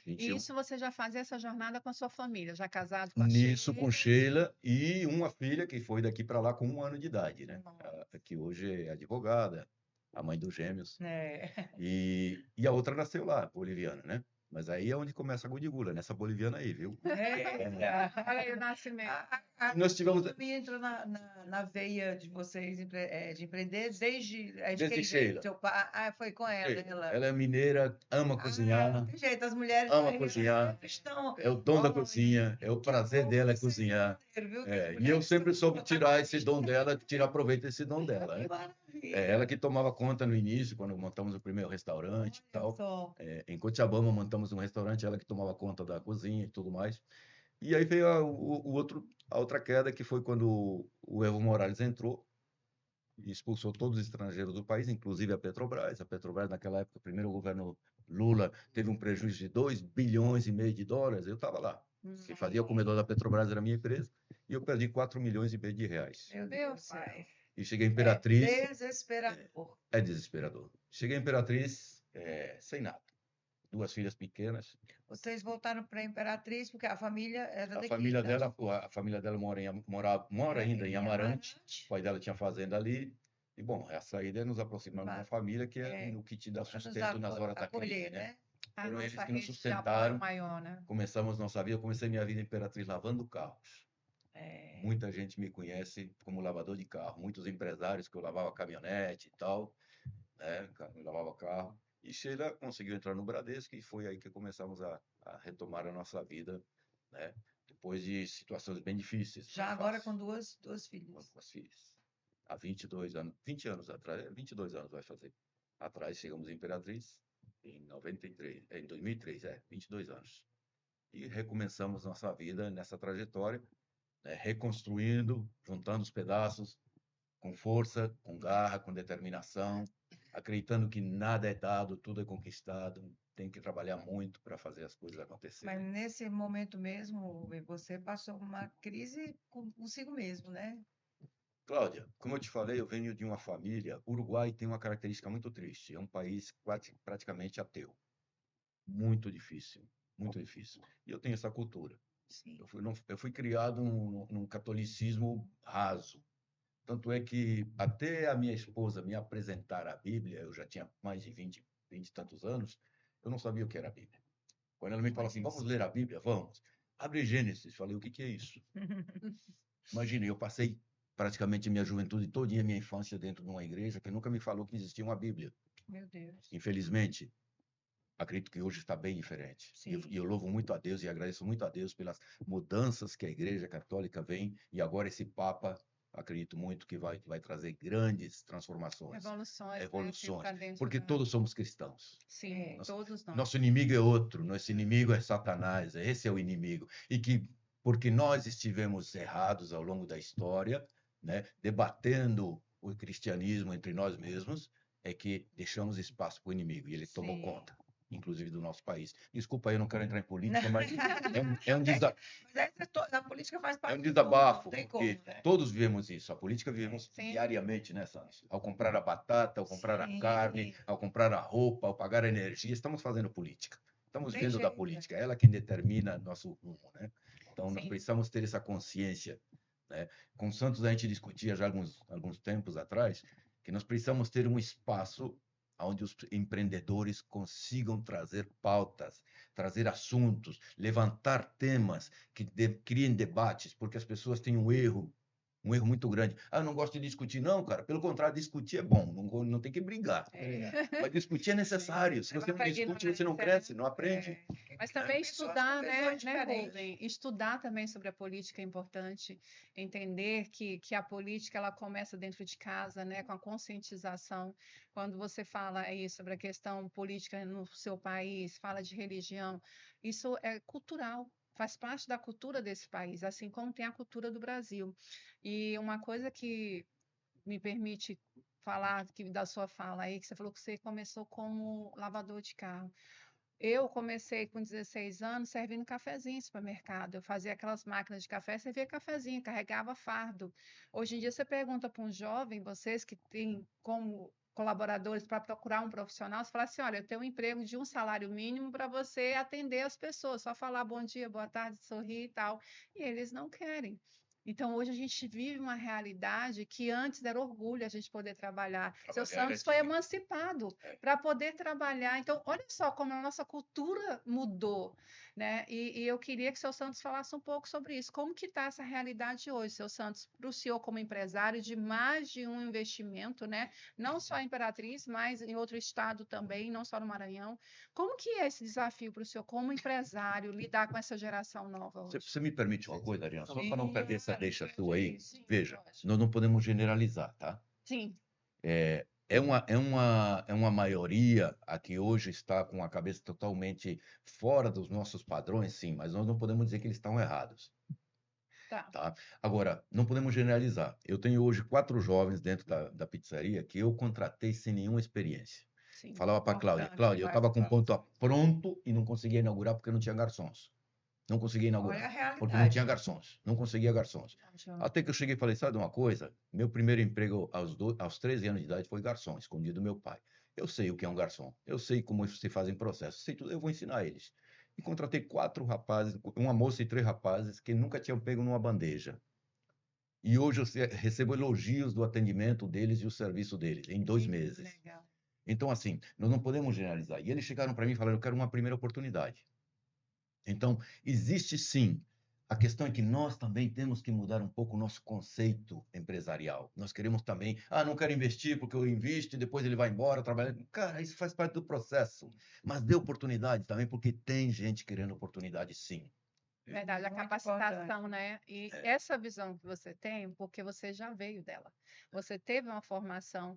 E 21. isso você já fazia essa jornada com a sua família, já casado com a Nisso com Sheila? Sheila e uma filha que foi daqui para lá com 1 ano de idade, né? Nossa. Que hoje é advogada, a mãe dos gêmeos. É. E a outra nasceu lá, boliviana, né? Mas aí é onde começa a Godigula, nessa boliviana aí, viu? Eita. Olha aí o nascimento. A Nós tivemos, gastronomia entrou na veia de vocês de empreender desde de desde quem veio? Sheila. Seu pai? Ah, foi com ela. Ela é mineira, ama Ah, cozinhar, não tem jeito, as mulheres ama aí cozinhar, sempre estão. é o dom da Olha, cozinha, é o que prazer bom dela é vocês cozinhar. entenderam, viu? Que as E eu mulheres sempre são soube tirar esse dom protagonistas. dela, tirar proveito desse dom dela, Que né? maravilha. Ela que tomava conta no início, quando montamos o primeiro restaurante e Olha tal. só. Em Cochabamba montamos um restaurante, ela que tomava conta da cozinha e tudo mais. E aí veio a outra queda, que foi quando o Evo Morales entrou e expulsou todos os estrangeiros do país, inclusive a Petrobras. A Petrobras, naquela época, primeiro o governo Lula teve um prejuízo de 2,5 bilhões de dólares. Eu estava lá. Quem fazia o comedor da Petrobras era a minha empresa. E eu perdi 4,5 milhões de reais. Meu Meu Deus do céu. pai. E cheguei a É Imperatriz, desesperador. é desesperador. Cheguei a Imperatriz sem nada. 2 filhas pequenas. Vocês voltaram para a Imperatriz porque a família era A daqui, família então. dela, a família dela mora ainda em Amarante. O pai dela tinha fazenda ali. E, bom, a saída é nos aproximando da família, que é o que te dá Para nos sustento nas horas da acolher, crise, né? né? A Foram eles nossa que nos rede de apoio sustentaram. maior, né? Começamos nossa vida, eu comecei minha vida em Imperatriz lavando carros. É. Muita gente me conhece como lavador de carro. Muitos empresários que eu lavava caminhonete e tal, né? Eu lavava carro. E Sheila conseguiu entrar no Bradesco e foi aí que começamos a retomar a nossa vida, né? Depois de situações bem difíceis. Já não agora fácil, com duas com filhas. 2 filhas. Há 22 anos, 20 anos atrás, 22 anos vai fazer. Atrás chegamos em Imperatriz em 93, em 2003, 22 anos. E recomeçamos nossa vida nessa trajetória, né? Reconstruindo, juntando os pedaços, com força, com garra, com determinação, acreditando que nada é dado, tudo é conquistado, tem que trabalhar muito para fazer as coisas Mas acontecerem. nesse momento mesmo, você passou uma crise consigo mesmo, né? Cláudia, como eu te falei, eu venho de uma família. O Uruguai tem uma característica muito triste, é um país praticamente ateu. Muito difícil, muito difícil. E eu tenho essa cultura. Sim. Eu fui criado num catolicismo raso. Tanto é que até a minha esposa me apresentar a Bíblia, eu já tinha mais de 20 e tantos anos, eu não sabia o que era a Bíblia. Quando ela me falou assim, vamos ler a Bíblia? Vamos. Abre Gênesis. Falei, o que é isso? Imagine, eu passei praticamente minha juventude todinha, minha infância dentro de uma igreja que nunca me falou que existia uma Bíblia. Meu Deus. Infelizmente, acredito que hoje está bem diferente. E eu louvo muito a Deus e agradeço muito a Deus pelas mudanças que a Igreja Católica vem, e agora esse Papa, acredito muito que vai trazer grandes transformações, Evoluções, evoluções, né? Dentro porque da... todos somos cristãos. Sim, todos nós. Nosso inimigo é outro, nosso inimigo é Satanás, esse é o inimigo. E que, porque nós estivemos errados ao longo da história, né, debatendo o cristianismo entre nós mesmos, é que deixamos espaço para o inimigo e ele tomou conta, inclusive do nosso país. Desculpa aí, eu não quero entrar em política, mas é um desafio. Mas a política faz É parte um de tudo, desabafo, não tem porque como, né? todos vivemos isso. A política vivemos Sim. diariamente, né, Santos? Ao comprar a batata, ao comprar a Sim. carne, ao comprar a roupa, ao pagar a energia, estamos fazendo política. Estamos Tem vendo da jeito, política. É ela quem determina nosso rumo, né? Então, nós Sim. precisamos ter essa consciência, né? Com o Santos, a gente discutia já alguns tempos atrás que nós precisamos ter um espaço onde os empreendedores consigam trazer pautas, trazer assuntos, levantar temas que criem debates, porque as pessoas têm um erro muito grande. Ah, eu não gosto de discutir. Não, cara, pelo contrário, discutir é bom, não tem que brigar. Mas discutir é necessário. Se você não discute, você não cresce, não aprende. Mas também estudar, né, diferente. Rubem? Estudar também sobre a política é importante. Entender que a política ela começa dentro de casa, né, com a conscientização. Quando você fala aí sobre a questão política no seu país, fala de religião, isso é cultural. Faz parte da cultura desse país, assim como tem a cultura do Brasil. E uma coisa que me permite falar da sua fala aí, que você falou que você começou como lavador de carro. Eu comecei com 16 anos servindo cafezinho em supermercado. Eu fazia aquelas máquinas de café, servia cafezinho, carregava fardo. Hoje em dia, você pergunta para um jovem, vocês que têm como colaboradores para procurar um profissional, você fala assim: olha, eu tenho um emprego de um salário mínimo para você atender as pessoas, só falar bom dia, boa tarde, sorrir e tal. E eles não querem. Então, hoje a gente vive uma realidade que antes era orgulho a gente poder trabalhar. Seu Trabalhar era Santos foi digno. emancipado É. para poder trabalhar. Então, olha só como a nossa cultura mudou, né? E eu queria que o seu Santos falasse um pouco sobre isso. Como que está essa realidade hoje, seu Santos, para o senhor como empresário de mais de um investimento, né? Não só em Imperatriz, mas em outro estado também, não só no Maranhão. Como que é esse desafio para o senhor como empresário lidar com essa geração nova hoje? Você me permite uma coisa, Ariana? Só para não perder essa Claro, deixa pode sua aí. ir. Sim, Veja, pode. nós não podemos generalizar, tá? Sim, É uma maioria a que hoje está com a cabeça totalmente fora dos nossos padrões, sim, mas nós não podemos dizer que eles estão errados, tá. tá? Agora, não podemos generalizar. Eu tenho hoje 4 jovens dentro da pizzaria que eu contratei sem nenhuma experiência. Sim, Falava para a Cláudia, Importante Cláudia, eu demais estava você com o falar ponto isso. pronto e não conseguia inaugurar porque não tinha garçons. Não conseguia Olha a inaugurar, porque não tinha realidade. garçons. Não conseguia garçons. ótimo. Até que eu cheguei e falei, sabe de uma coisa? Meu primeiro emprego aos 13 anos de idade foi garçom, escondido do meu pai. Eu sei o que é um garçom. Eu sei como se fazem processos. Sei tudo, eu vou ensinar eles. E contratei 4 rapazes, uma moça e 3 rapazes que nunca tinham pego numa bandeja. E hoje eu recebo elogios do atendimento deles e o serviço deles, em 2 Que meses. legal. Então, assim, nós não podemos generalizar. E eles chegaram para mim e falaram, eu quero uma primeira oportunidade. Então, existe sim. A questão é que nós também temos que mudar um pouco o nosso conceito empresarial. Nós queremos também, não quero investir porque eu invisto e depois ele vai embora trabalhar. Cara, isso faz parte do processo. Mas dê oportunidade também, porque tem gente querendo oportunidade, sim. Verdade, a Muito importante. capacitação, né? E essa visão que você tem, porque você já veio dela. Você teve uma formação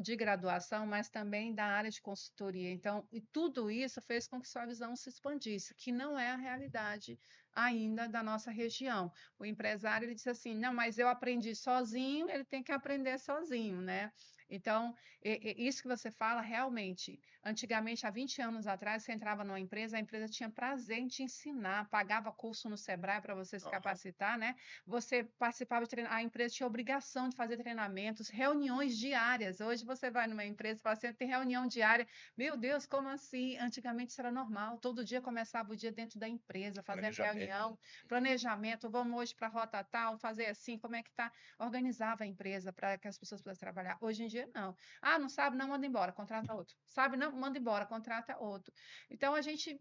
de graduação, mas também da área de consultoria. Então, e tudo isso fez com que sua visão se expandisse, que não é a realidade ainda da nossa região. O empresário, ele disse assim, não, mas eu aprendi sozinho, ele tem que aprender sozinho, né? Então, isso que você fala, realmente, antigamente, há 20 anos atrás, você entrava numa empresa, a empresa tinha prazer em te ensinar, pagava curso no Sebrae para você se capacitar, né? Você participava de treinamento, a empresa tinha obrigação de fazer treinamentos, reuniões diárias. Hoje você vai numa empresa e fala assim, tem reunião diária. Meu Deus, como assim? Antigamente isso era normal. Todo dia começava o dia dentro da empresa, fazendo reunião, planejamento, vamos hoje para a rota tal, fazer assim, como é que tá? Organizava a empresa para que as pessoas pudessem trabalhar. Hoje em dia, não. Não sabe, não manda embora, contrata outro. Sabe, não manda embora, contrata outro. Então a gente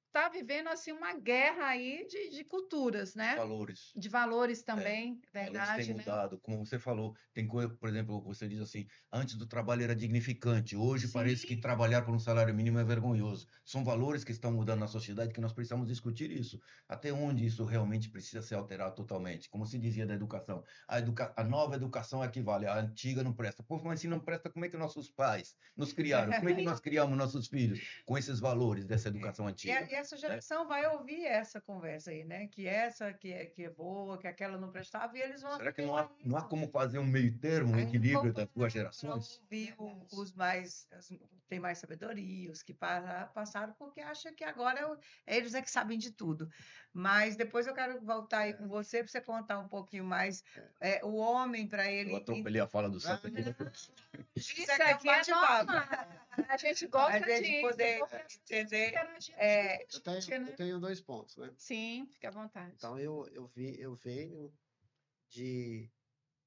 está vivendo assim uma guerra aí de culturas, né? Valores. De valores também, Valores têm verdade, né? mudado, como você falou. Tem coisa, por exemplo, você diz assim, antes do trabalho era dignificante, hoje parece que Sim, trabalhar por um salário mínimo é vergonhoso. São valores que estão mudando na sociedade que nós precisamos discutir isso. Até onde isso realmente precisa ser alterado totalmente? Como se dizia da educação, a nova educação é que vale, a antiga não presta. Pô, mas se não presta, como é que nossos pais nos criaram? Como é que nós criamos nossos filhos com esses valores dessa educação antiga? E essa Né? geração vai ouvir essa conversa aí, né? Que essa que é boa, que aquela não prestava, e eles vão Será que assimilar não há isso. como fazer um meio termo, um Aí não vão equilíbrio das duas parar para gerações? ouvir verdade. os mais, têm mais sabedoria, os que passaram, porque acham que agora eles é que sabem de tudo. Mas depois eu quero voltar aí com você para você contar um pouquinho mais. O homem, para Eu ele. atropelei a fala do Santo aqui. Isso aqui é um bate-papo. A gente A gosta gente disso, poder porque a gente entender. interagir Eu tenho 2 pontos, né? Sim, fique à vontade. Então, eu venho de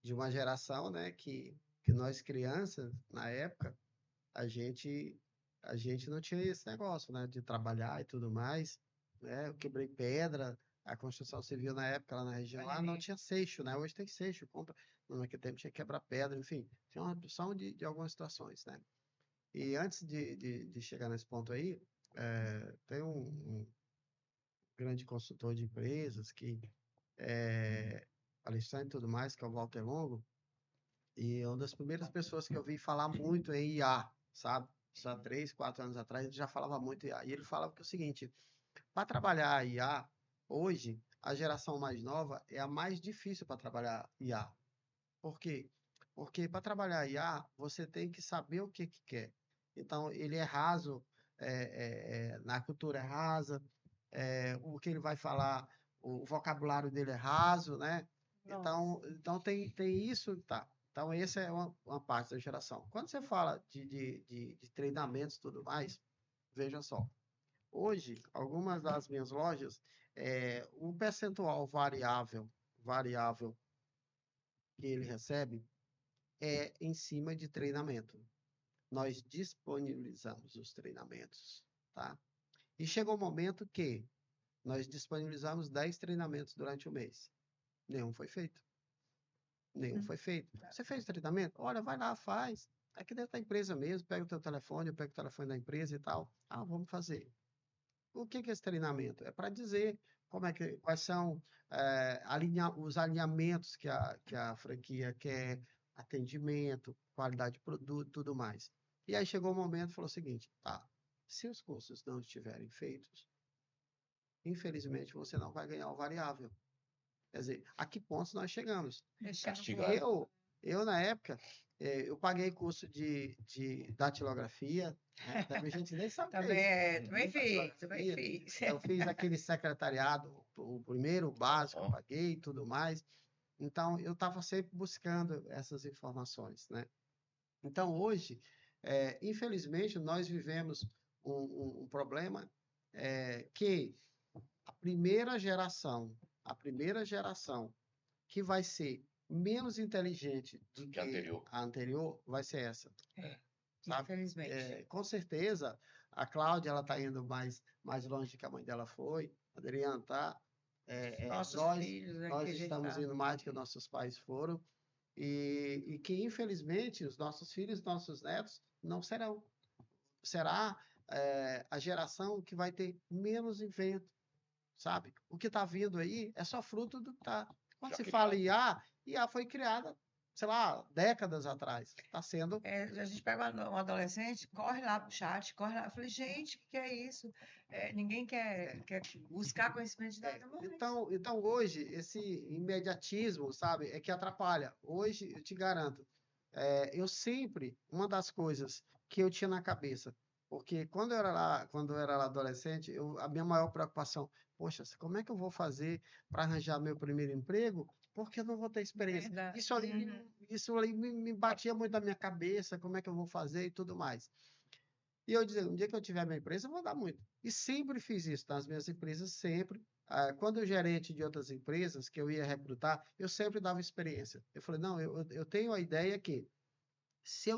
uma geração, né, que nós crianças, na época, a gente, a gente não tinha esse negócio, né, de trabalhar e tudo mais, né? Eu quebrei pedra, a construção civil na época, lá na região, lá não tinha seixo, né? Hoje tem seixo, compra. Naquele tempo tinha que quebrar pedra, enfim, tinha uma opção de algumas situações, né? E antes de chegar nesse ponto aí, tem um grande consultor de empresas que palestrante e tudo mais, que é o Walter Longo, e é uma das primeiras pessoas que eu vi falar muito em IA, sabe? Isso há 3, 4 anos atrás, ele já falava muito em IA. E ele falava que é o seguinte, para trabalhar IA, hoje, a geração mais nova é a mais difícil para trabalhar IA. Por quê? Porque para trabalhar IA, você tem que saber o que quer. Então, ele é raso na cultura é rasa, o que ele vai falar, o vocabulário dele é raso, né? Então tem isso, tá? Então, essa é uma parte da geração. Quando você fala de treinamentos e tudo mais, veja só. Hoje, algumas das minhas lojas, o percentual variável que ele recebe é em cima de treinamento. Nós disponibilizamos os treinamentos, tá? E chegou o momento que nós disponibilizamos 10 treinamentos durante o mês. Nenhum foi feito. Nenhum foi feito. Você fez treinamento? Olha, vai lá, faz. Aqui dentro da empresa mesmo, pega o teu telefone, eu pego o telefone da empresa e tal. Ah, vamos fazer. O que é esse treinamento? É para dizer quais são os alinhamentos que a franquia quer, atendimento, qualidade de produto, tudo mais. E aí chegou o momento e falou o seguinte, tá, se os cursos não estiverem feitos, infelizmente você não vai ganhar o variável. Quer dizer, a que pontos nós chegamos? Castigado. Eu na época, eu paguei curso de datilografia, né? Também a gente nem sabe o que é isso. Também fiz. Eu fiz aquele secretariado, o primeiro, o básico, eu paguei e tudo mais. Então, eu estava sempre buscando essas informações, né? Então, hoje, infelizmente, nós vivemos um problema que a primeira geração que vai ser menos inteligente do que a anterior vai ser essa. Sabe? Infelizmente. Com certeza, a Cláudia ela está indo mais longe que a mãe dela foi, a Adriana está. Nossos filhos, né, Nós que a gente estamos tá. indo mais do que nossos pais foram, e que, infelizmente, os nossos filhos, nossos netos não serão. Será a geração que vai ter menos invento, sabe? O que está vindo aí é só fruto do que está. Quando Já se criado. fala IA foi criada, sei lá, décadas atrás. Está sendo. A gente pega um adolescente, corre lá pro chat, corre lá. Eu falei, gente, o que é isso? Ninguém quer buscar conhecimento de nada mais. Então, hoje, esse imediatismo, sabe, é que atrapalha. Hoje, eu te garanto, uma das coisas que eu tinha na cabeça, porque quando eu era lá adolescente, a minha maior preocupação, poxa, como é que eu vou fazer para arranjar meu primeiro emprego? Porque eu não vou ter experiência. Verdade. Isso ali me batia muito na minha cabeça, como é que eu vou fazer e tudo mais. E eu dizia, um dia que eu tiver minha empresa, eu vou dar muito. E sempre fiz isso nas minhas empresas, sempre. Quando eu gerente de outras empresas, que eu ia recrutar, eu sempre dava experiência. Eu falei, não, eu tenho a ideia que se eu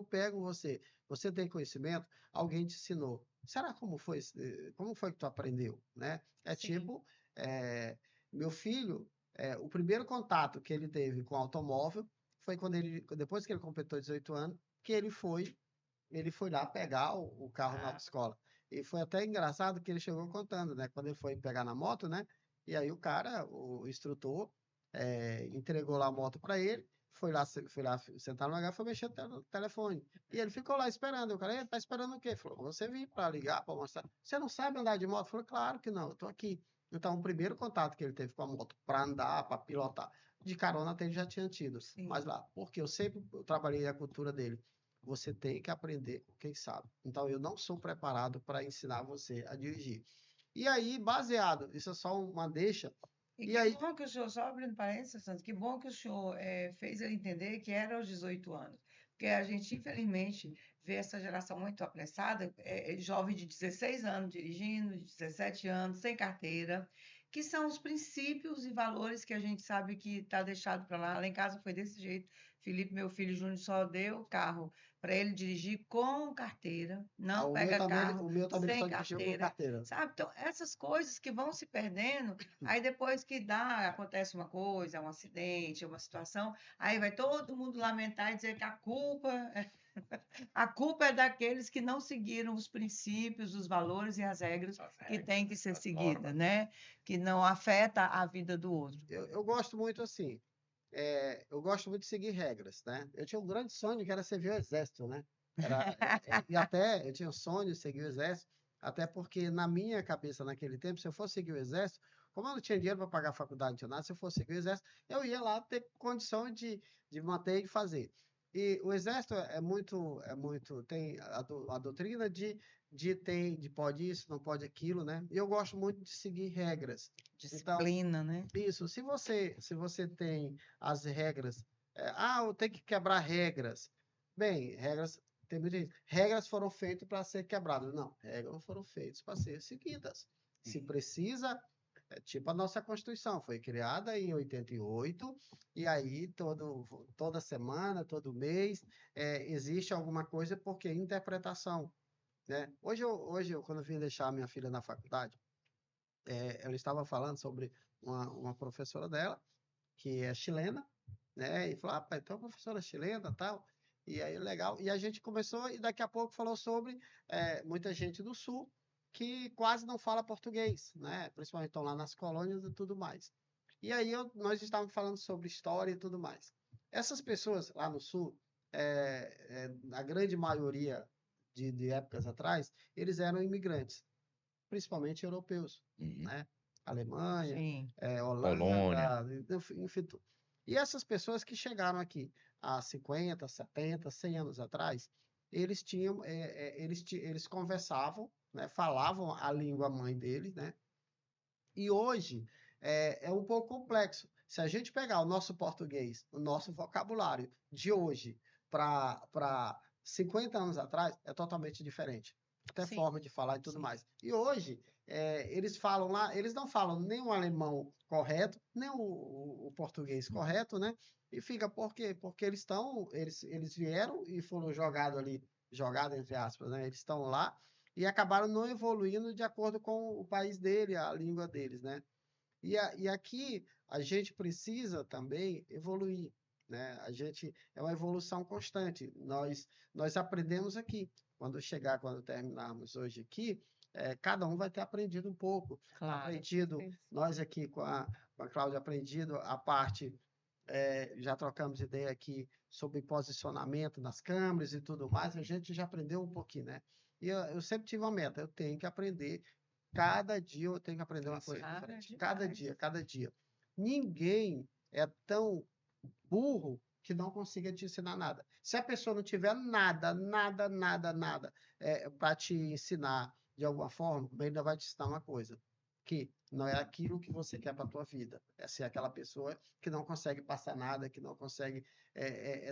pego você tem conhecimento, alguém te ensinou. Será como foi que tu aprendeu, né? É Sim. tipo, meu filho, o primeiro contato que ele teve com automóvel foi depois que ele completou 18 anos, que ele foi lá pegar o carro na autoescola. E foi até engraçado que ele chegou contando, né? Quando ele foi pegar na moto, né? E aí o instrutor, entregou lá a moto para ele, foi lá sentar no lugar, foi mexer no telefone. E ele ficou lá esperando. O cara, ele tá esperando o quê? Falou, você vir para ligar, para mostrar. Você não sabe andar de moto? Falou, claro que não, eu tô aqui. Então, o primeiro contato que ele teve com a moto, para andar, para pilotar, de carona até ele já tinha tido. Sim. Mas lá, porque eu trabalhei a cultura dele. Você tem que aprender com quem sabe. Então, eu não sou preparado para ensinar você a dirigir. E aí, baseado, isso é só uma deixa. E que bom que o senhor, só abrindo parênteses, Santos, que bom que o senhor fez ele entender que era aos 18 anos. Porque a gente, infelizmente, vê essa geração muito apressada, jovem de 16 anos dirigindo, de 17 anos, sem carteira, que são os princípios e valores que a gente sabe que está deixado para lá. Lá em casa foi desse jeito. Felipe, meu filho Júnior, só deu o carro para ele dirigir com carteira, não pega carro o meu também sem só dirigiu com carteira. sabe? Então, essas coisas que vão se perdendo, aí depois que acontece uma coisa, um acidente, uma situação, aí vai todo mundo lamentar e dizer que a culpa é daqueles que não seguiram os princípios, os valores e as regras que têm que ser seguidas, né? Que não afeta a vida do outro. Eu gosto muito assim. Eu gosto muito de seguir regras, né? Eu tinha um grande sonho que era servir o exército, né? E até eu tinha um sonho de seguir o exército, até porque na minha cabeça naquele tempo, se eu fosse seguir o exército, como eu não tinha dinheiro para pagar a faculdade, não tinha nada, se eu fosse seguir o exército, eu ia lá ter condição de manter e fazer. E o exército tem a doutrina de pode isso, não pode aquilo, né? E eu gosto muito de seguir regras. Então, Disciplina, né? isso, se você tem as regras, eu tenho que quebrar regras. Bem, tem muita gente, regras foram feitas para ser quebradas. Não, regras foram feitas para ser seguidas. Se precisa, tipo a nossa Constituição, foi criada em 88, e aí toda semana, todo mês, existe alguma coisa porque é interpretação, né? Hoje, quando eu vim deixar a minha filha na faculdade, ela estava falando sobre uma professora dela, que é chilena, né? E falou, pai, então a professora é chilena, tal. E aí, legal. E a gente começou, e daqui a pouco falou sobre muita gente do Sul que quase não fala português, né? Principalmente estão lá nas colônias e tudo mais. E aí nós estávamos falando sobre história e tudo mais. Essas pessoas lá no Sul, a grande maioria de épocas atrás, eles eram imigrantes, principalmente europeus, Uhum. né? Alemanha, Sim. Polônia. Holanda, enfim. E essas pessoas que chegaram aqui há 50, 70, 100 anos atrás, eles tinham, eles conversavam, né? Falavam a língua mãe deles, né? E hoje é um pouco complexo. Se a gente pegar o nosso português, o nosso vocabulário de hoje para 50 anos atrás, é totalmente diferente. Até Sim. forma de falar e tudo Sim. mais. E hoje, eles falam lá, eles não falam nem o alemão correto, nem o português correto, né? E fica por quê? Porque eles vieram e foram jogados entre aspas, né? Eles estão lá e acabaram não evoluindo de acordo com o país dele, a língua deles, né? E aqui a gente precisa também evoluir, né? É uma evolução constante. Nós aprendemos aqui. Quando terminarmos hoje aqui, cada um vai ter aprendido um pouco. Claro. Aprendido, nós aqui com a Cláudia, aprendido a parte, já trocamos ideia aqui sobre posicionamento nas câmeras e tudo mais, a gente já aprendeu um pouquinho, né? E eu sempre tive uma meta, eu tenho que aprender. Cada dia eu tenho que aprender uma coisa Ah, diferente. demais. Cada dia. Ninguém é tão burro que não consiga te ensinar nada. Se a pessoa não tiver nada para te ensinar de alguma forma, ele ainda vai te ensinar uma coisa, que não é aquilo que você quer para a tua vida. É ser aquela pessoa que não consegue passar nada, que não consegue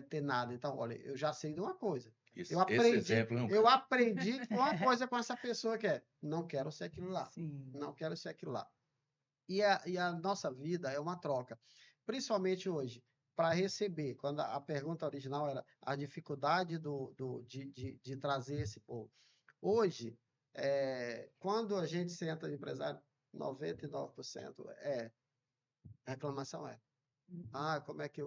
ter nada. Então, olha, eu já sei de uma coisa. Esse exemplo é um Eu aprendi uma coisa com essa pessoa que não quero ser aquilo lá. Sim. Não quero ser aquilo lá. E a nossa vida é uma troca. Principalmente hoje, para receber, quando a pergunta original era a dificuldade de trazer esse povo. Hoje, quando a gente senta de empresário, 99% reclamação como é que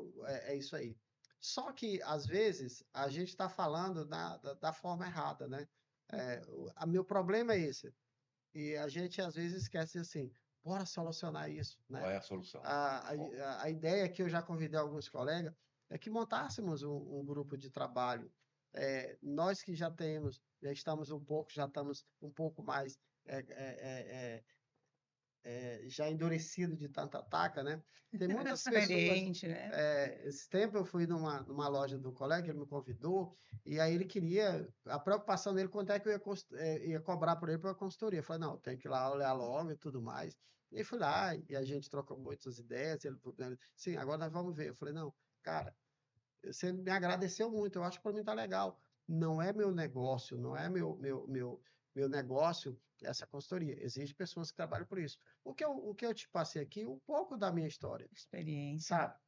é isso aí. Só que, às vezes, a gente está falando da forma errada, né? Meu problema é esse. E a gente, às vezes, esquece assim, bora solucionar isso, né? Qual é a solução? A ideia que eu já convidei alguns colegas é que montássemos um grupo de trabalho. Nós que já estamos um pouco mais já endurecido de tanta ataca, né? Tem muitas pessoas. Experiente, né? Esse tempo eu fui numa loja do colega, ele me convidou, e aí ele queria, a preocupação dele, quanto é que eu ia cobrar por ele para a consultoria. Eu falei, não, tem que ir lá olhar logo e tudo mais. E fui lá, e a gente trocou muitas ideias. Ele falou, sim, agora nós vamos ver. Eu falei, não, cara, você me agradeceu muito, eu acho que para mim tá legal. Não é meu negócio, não é meu negócio essa consultoria. Existem pessoas que trabalham por isso. O que eu te passei aqui, um pouco da minha história, Experiência. sabe?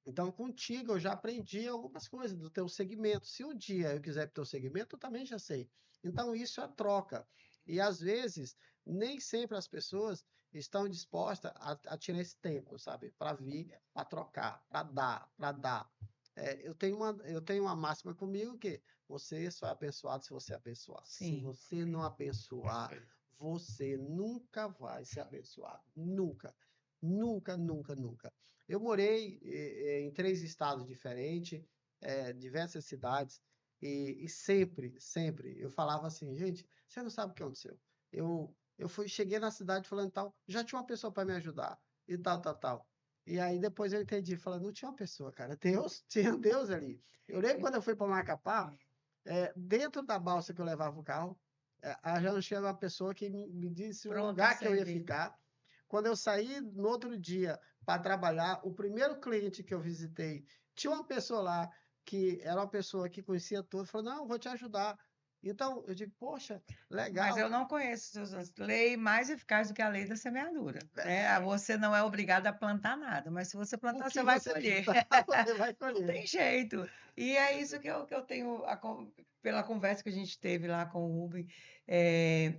Então, contigo, eu já aprendi algumas coisas do teu segmento. Se um dia eu quiser para o teu segmento, eu também já sei. Então, isso é troca. E, às vezes, nem sempre as pessoas estão dispostas a tirar esse tempo, sabe? Para vir, para trocar, para dar. Eu tenho uma máxima comigo que você só é abençoado se você abençoar. Se Sim. você não abençoar, você nunca vai ser abençoado. Nunca. Nunca, nunca, nunca. Eu morei em 3 estados diferentes, diversas cidades, e sempre, eu falava assim, gente, você não sabe o que aconteceu. Cheguei na cidade falando tal, já tinha uma pessoa para me ajudar, e tal. E aí depois eu entendi, falando, não tinha uma pessoa, cara, Deus, tinha Deus ali. Eu lembro quando eu fui para Macapá, dentro da balsa que eu levava o carro, já tinha uma pessoa que me disse o Pronto a lugar que eu ia servir. ficar. Quando eu saí no outro dia para trabalhar, o primeiro cliente que eu visitei, tinha uma pessoa lá que era uma pessoa que conhecia tudo, falou, não, vou te ajudar. Então, eu digo, poxa, Mas legal. eu não conheço, Suzana, lei mais eficaz do que a lei da semeadura, né? Você não é obrigado a plantar nada, mas se você O plantar, que você vai você colher. plantar, você vai Não colher. tem jeito. E é isso que eu tenho, pela conversa que a gente teve lá com o Rubem,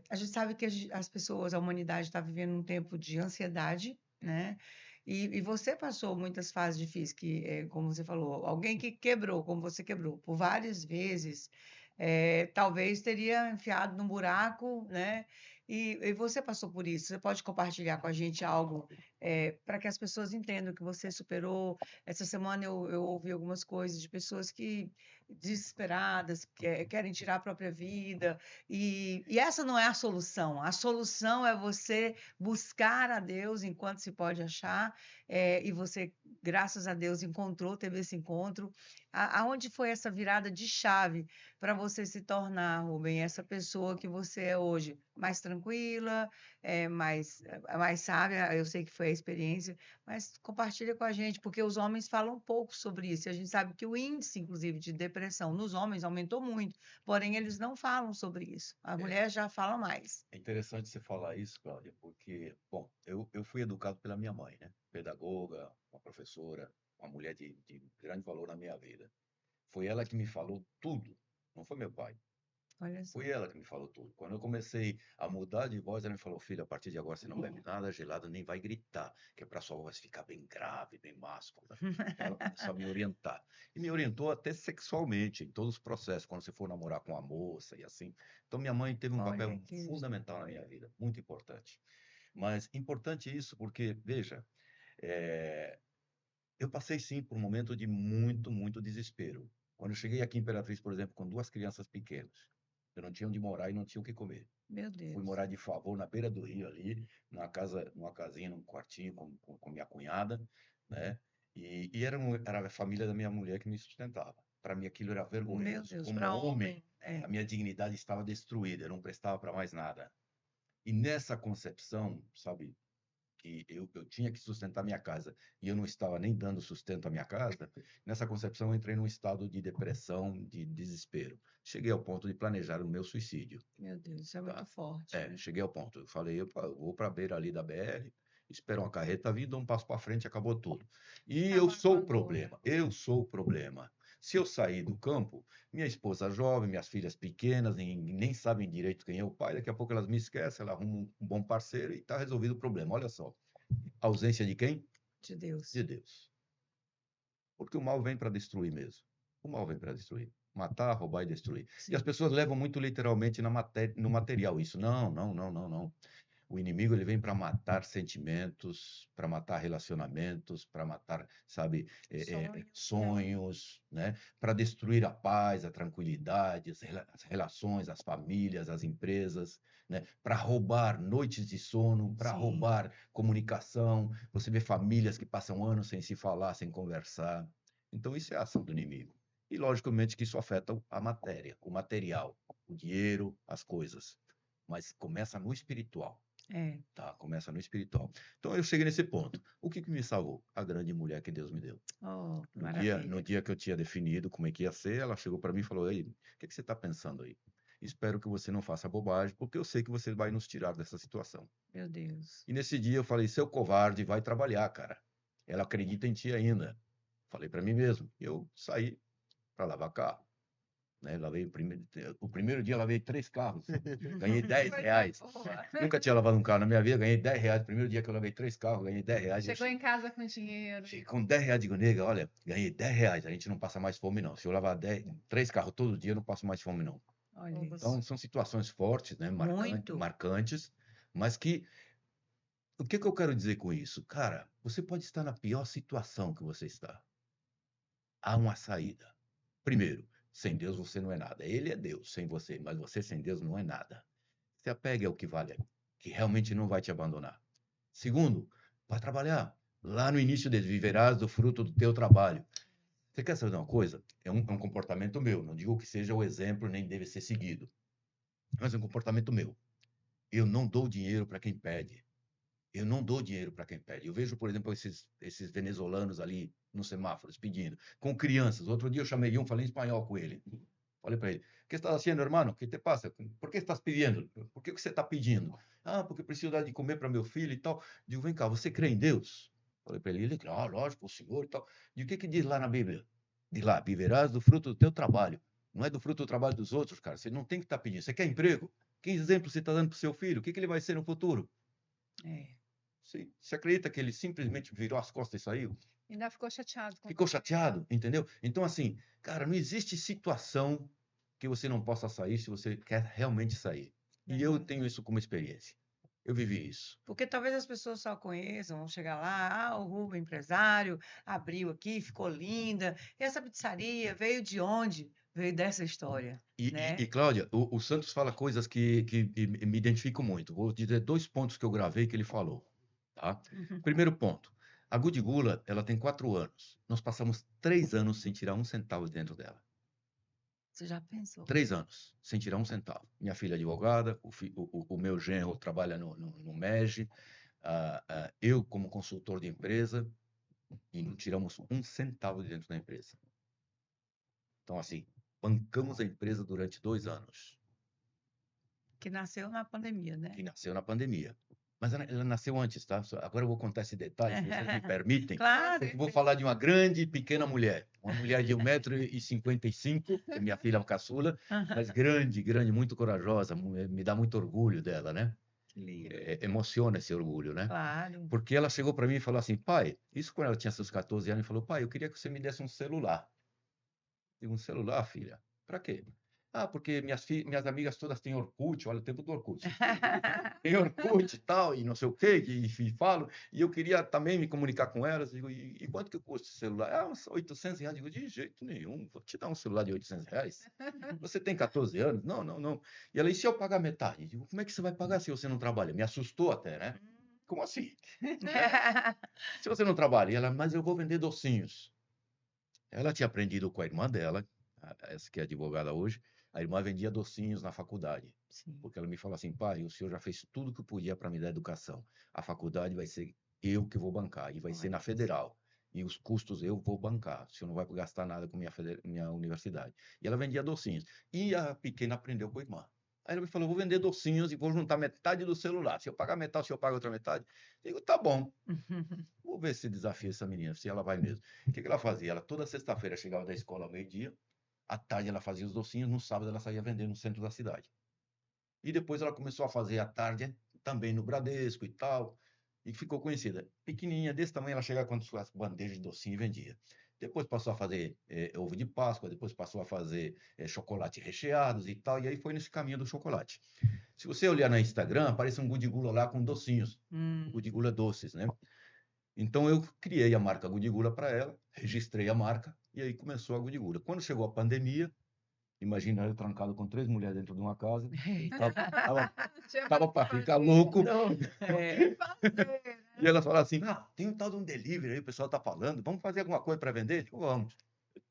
a gente sabe que as pessoas, a humanidade está vivendo um tempo de ansiedade, né? E você passou muitas fases difíceis, como você falou, alguém que quebrou, como você quebrou, por várias vezes, talvez teria enfiado num buraco, né? E você passou por isso. Você pode compartilhar com a gente algo para que as pessoas entendam que você superou. Essa semana eu ouvi algumas coisas de pessoas que desesperadas, querem tirar a própria vida. E essa não é a solução. A solução é você buscar a Deus enquanto se pode achar. E você, graças a Deus, teve esse encontro. Aonde foi essa virada de chave para você se tornar, Rubem, essa pessoa que você é hoje? Mais tranquila, mais sábia, eu sei que foi a experiência, mas compartilha com a gente, porque os homens falam pouco sobre isso, e a gente sabe que o índice, inclusive, de depressão nos homens aumentou muito, porém eles não falam sobre isso. A mulher já fala mais. É interessante você falar isso, Cláudia, porque, bom, eu fui educado pela minha mãe, né? Pedagoga, uma professora, uma mulher de grande valor na minha vida. Foi ela que me falou tudo, não foi meu pai. Olha só. Foi ela que me falou tudo. Quando eu comecei a mudar de voz, ela me falou, filho, a partir de agora você não bebe nada gelado, nem vai gritar, que é para sua voz ficar bem grave, bem máscula. Ela começou a me orientar. E me orientou até sexualmente, em todos os processos, quando você for namorar com uma moça e assim. Então, minha mãe teve um papel Olha que fundamental na minha vida, muito importante. Mas importante isso porque, veja, eh, eu passei sim por um momento de muito, muito desespero. Quando eu cheguei aqui em Imperatriz, por exemplo, com 2 crianças pequenas, eu não tinha onde morar e não tinha o que comer. Meu Fui Deus. morar de favor na beira do rio ali, numa casinha, num quartinho com minha cunhada, né? E era a família da minha mulher que me sustentava. Para mim aquilo era Meu vergonhoso. Deus, Como para homem, homem. a minha dignidade estava destruída, eu não prestava para mais nada. E nessa concepção, sabe, que eu tinha que sustentar minha casa e eu não estava nem dando sustento à minha casa, nessa concepção eu entrei num estado de depressão, de desespero. Cheguei ao ponto de planejar o meu suicídio. Meu Deus, isso é muito Tá? forte, né? Cheguei ao ponto. Eu falei, eu vou para a beira ali da BR, espero uma carreta vir, dou um passo para frente, acabou tudo. E eu Acabar com sou a o dor. problema, eu sou o problema. Se eu sair do campo, minha esposa jovem, minhas filhas pequenas, nem sabem direito quem é o pai, daqui a pouco elas me esquecem, ela arruma um bom parceiro e está resolvido o problema. Olha só, ausência de quem? De Deus. De Deus. Porque o mal vem para destruir mesmo. O mal vem para destruir. Matar, roubar e destruir. Sim. E as pessoas levam muito literalmente no material isso. Não, não, não, não, não. O inimigo ele vem para matar sentimentos, para matar relacionamentos, para matar, sabe, sonhos, né? Para destruir a paz, a tranquilidade, as relações, as famílias, as empresas, né? Para roubar noites de sono, para Sim. roubar comunicação. Você vê famílias que passam anos sem se falar, sem conversar. Então isso é a ação do inimigo. E logicamente que isso afeta a matéria, o material, o dinheiro, as coisas. Mas começa no espiritual. Tá? Começa no espiritual. Então eu cheguei nesse ponto. O que me salvou? A grande mulher que Deus me deu. Oh, No dia que eu tinha definido como é que ia ser, ela chegou para mim e falou: Ei, o que você está pensando aí? Espero que você não faça bobagem, porque eu sei que você vai nos tirar dessa situação. Meu Deus. E nesse dia eu falei: Seu covarde, vai trabalhar, cara. Ela acredita em ti ainda. Falei para mim mesmo. E eu saí para lavar carro. Né? O primeiro dia lavei 3 carros, ganhei 10 reais. Nunca tinha lavado um carro na minha vida, ganhei 10 reais. Primeiro dia que eu lavei 3 carros, ganhei 10 reais. Chegou em casa com dinheiro. Cheguei com 10 reais, digo, nega, olha, ganhei 10 reais, a gente não passa mais fome não. Se eu lavar 3 carros todo dia, eu não passo mais fome não. Olha isso. Então, são situações fortes, né? Muito. Marcantes, mas que... O que eu quero dizer com isso? Cara, você pode estar na pior situação que você está. Há uma saída. Primeiro, sem Deus você não é nada. Ele é Deus sem você, mas você sem Deus não é nada. Se apegue ao que vale, que realmente não vai te abandonar. Segundo, vai trabalhar. Lá no início dele, viverás do fruto do teu trabalho. Você quer saber de uma coisa? É um comportamento meu. Não digo que seja o exemplo, nem deve ser seguido. Mas é um comportamento meu. Eu não dou dinheiro para quem pede. Eu não dou dinheiro para quem pede. Eu vejo, por exemplo, esses venezuelanos ali nos semáforos pedindo, com crianças. Outro dia eu chamei um, falei em espanhol com ele. Falei para ele: ¿Qué estás haciendo, hermano? ¿Qué te pasa? ¿Por que estás pedindo? Por que você está pedindo? Ah, porque preciso dar de comer para meu filho e tal. Digo: vem cá, você crê em Deus? Falei para ele: ah, lógico, o Senhor e tal. Digo: o que diz lá na Bíblia? Diz lá: viverás do fruto do teu trabalho. Não é do fruto do trabalho dos outros, cara. Você não tem que estar pedindo. Você quer emprego? Que exemplo você está dando para o seu filho? O que ele vai ser no futuro? É. Você acredita que ele simplesmente virou as costas e saiu? Ainda ficou chateado com Ficou você. chateado, entendeu? Então, assim, cara, não existe situação que você não possa sair se você quer realmente sair. E eu tenho isso como experiência. Eu vivi isso. Porque talvez as pessoas só conheçam, vão chegar lá, o Rubem, empresário, abriu aqui, ficou linda. E essa pizzaria veio de onde? Veio dessa história, né? E Cláudia, o Santos fala coisas que me identifico muito. Vou dizer 2 pontos que eu gravei que ele falou, tá? Primeiro ponto, a Gudigula, ela tem 4 anos. Nós passamos 3 anos sem tirar 1 centavo de dentro dela. Você já pensou? 3 anos, sem tirar 1 centavo. Minha filha é advogada, o meu genro trabalha no MEG, eu como consultor de empresa, e não tiramos 1 centavo de dentro da empresa. Então, assim, bancamos a empresa durante 2 anos. Que nasceu na pandemia, né? Que nasceu na pandemia. Mas ela nasceu antes, tá? Agora eu vou contar esse detalhe, se vocês me permitem. Claro. Eu vou falar de uma grande e pequena mulher. Uma mulher de 1,55 m, que é minha filha caçula, mas grande, grande, muito corajosa. Me dá muito orgulho dela, né? Que lindo. Emociona esse orgulho, né? Claro. Porque ela chegou para mim e falou assim: pai, isso quando ela tinha seus 14 anos, e falou: pai, eu queria que você me desse um celular. Eu digo: um celular, filha? Para quê? Ah, porque minhas amigas todas têm Orkut, olha o tempo do Orkut. Tem Orkut e tal, e não sei o quê, e falo, e eu queria também me comunicar com elas. Digo: e quanto que custa esse celular? Ah, uns R$ 800. Digo: de jeito nenhum, vou te dar um celular de R$ 800. Você tem 14 anos? Não, não, não. E ela: e se eu pagar metade? Digo: como é que você vai pagar se você não trabalha? Me assustou até, né? Como assim? Se você não trabalha? E ela: mas eu vou vender docinhos. Ela tinha aprendido com a irmã dela, essa que é advogada hoje. A irmã vendia docinhos na faculdade. Sim. Porque ela me falou assim: pai, o senhor já fez tudo que podia para me dar educação. A faculdade vai ser eu que vou bancar, e vai ser na federal. E os custos eu vou bancar. O senhor não vai gastar nada com minha universidade. E ela vendia docinhos. E a pequena aprendeu com a irmã. Aí ela me falou: vou vender docinhos e vou juntar metade do celular. Se eu pagar metade, o senhor paga outra metade. Eu digo: tá bom. Vou ver se desafia essa menina, se ela vai mesmo. O que ela fazia? Ela toda sexta-feira chegava da escola ao meio-dia, à tarde ela fazia os docinhos, no sábado ela saía vendendo no centro da cidade. E depois ela começou a fazer à tarde também no Bradesco e tal, e ficou conhecida. Pequenininha, desse tamanho, ela chegava com as bandejas de docinho e vendia. Depois passou a fazer ovo de Páscoa, depois passou a fazer chocolate recheados e tal, e aí foi nesse caminho do chocolate. Se você olhar no Instagram, aparece um Gudigula lá com docinhos, Gudigula doces, né? Então eu criei a marca Gudigula para ela, registrei a marca e aí começou a Gudigula. Quando chegou a pandemia, imagina eu trancado com 3 mulheres dentro de uma casa, tava para ficar louco. E ela falou assim: tem um tal de um delivery aí, o pessoal tá falando, vamos fazer alguma coisa para vender? Digo: vamos.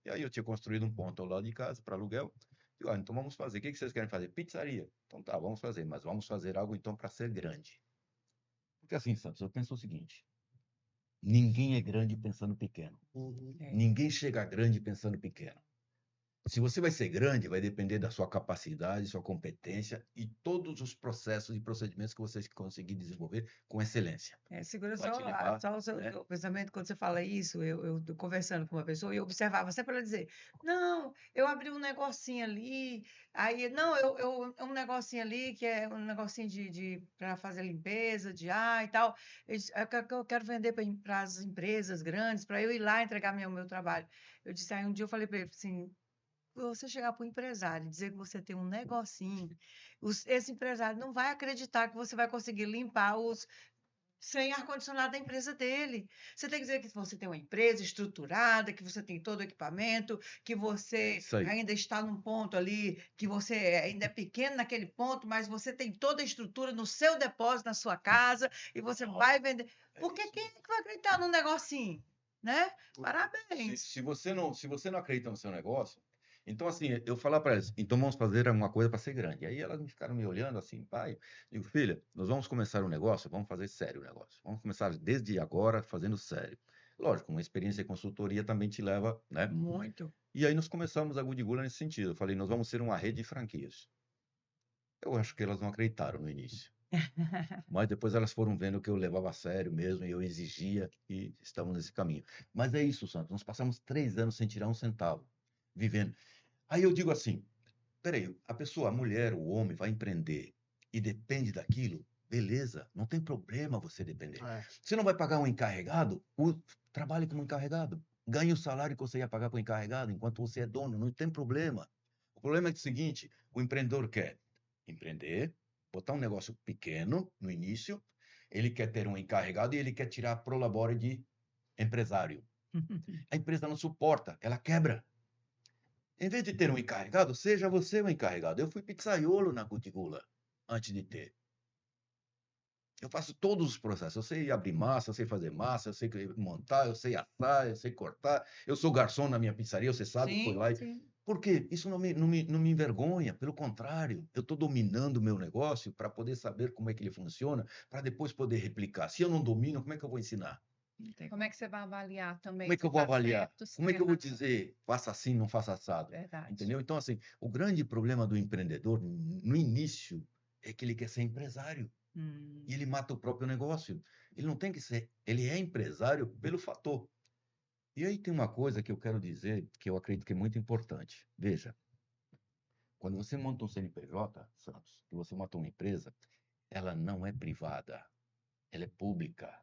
E aí eu tinha construído um ponto ao lado de casa para aluguel. Digo: então vamos fazer. O que vocês querem fazer? Pizzaria. Então tá, vamos fazer, mas vamos fazer algo então para ser grande. Porque assim, Santos, eu penso o seguinte: ninguém é grande pensando pequeno. Ninguém chega grande pensando pequeno. Se você vai ser grande, vai depender da sua capacidade, sua competência e todos os processos e procedimentos que você conseguir desenvolver com excelência. Segura Vai te só, levar, só o seu né? pensamento quando você fala isso. Eu tô conversando com uma pessoa e eu observava sempre ela dizer: não, eu abri um negocinho ali, aí, não, um negocinho ali que é um negocinho para fazer limpeza de ar e tal. Eu quero vender para as empresas grandes, para eu ir lá entregar meu trabalho. Eu disse, aí um dia eu falei para ele assim: você chegar para o empresário e dizer que você tem um negocinho, esse empresário não vai acreditar que você vai conseguir limpar os sem ar-condicionado da empresa dele. Você tem que dizer que você tem uma empresa estruturada, que você tem todo o equipamento, que você Isso aí. ainda está num ponto ali, que você ainda é pequeno naquele ponto, mas você tem toda a estrutura no seu depósito, na sua casa, e você vai vender. Porque quem é que vai acreditar num negocinho? Né? Parabéns. Se você não acredita no seu negócio, então assim, eu falar para elas, então vamos fazer uma coisa para ser grande. Aí elas me ficaram me olhando assim, pai, digo, filha, nós vamos começar um negócio, vamos fazer sério o negócio. Vamos começar desde agora fazendo sério. Lógico, uma experiência em consultoria também te leva, né? Muito. E aí nós começamos a Gudigula nesse sentido. Eu falei, nós vamos ser uma rede de franquias. Eu acho que elas não acreditaram no início. Mas depois elas foram vendo que eu levava a sério mesmo, e eu exigia, e estamos nesse caminho. Mas é isso, Santos. Nós passamos 3 anos sem tirar um centavo, vivendo. Aí eu digo assim: peraí, a pessoa, a mulher, o homem, vai empreender e depende daquilo, beleza, não tem problema você depender. É. Você não vai pagar um encarregado? Trabalhe como encarregado. Ganhe o salário que você ia pagar para o encarregado enquanto você é dono, não tem problema. O problema é o seguinte: o empreendedor quer empreender, botar um negócio pequeno no início, ele quer ter um encarregado e ele quer tirar a prolabore de empresário. A empresa não suporta, ela quebra. Em vez de ter um encarregado, seja você o encarregado. Eu fui pizzaiolo na Gutigula antes de ter. Eu faço todos os processos. Eu sei abrir massa, eu sei fazer massa, eu sei montar, eu sei assar, eu sei cortar. Eu sou garçom na minha pizzaria, você sabe, foi Sim, lá. sim. Por quê? Isso não me envergonha. Pelo contrário, eu estou dominando o meu negócio para poder saber como é que ele funciona, para depois poder replicar. Se eu não domino, como é que eu vou ensinar? Não tem Como é que você vai avaliar também Como é que se eu vou está avaliar? certo, se Como é está que eu vou errado? dizer, faça assim, não faça assado? Verdade. Entendeu? Então, assim, o grande problema do empreendedor, no início, é que ele quer ser empresário. E ele mata o próprio negócio. Ele não tem que ser, ele é empresário pelo fator. E aí tem uma coisa que eu quero dizer, que eu acredito que é muito importante. Veja, quando você monta um CNPJ, Santos, que você monta uma empresa, ela não é privada, ela é pública.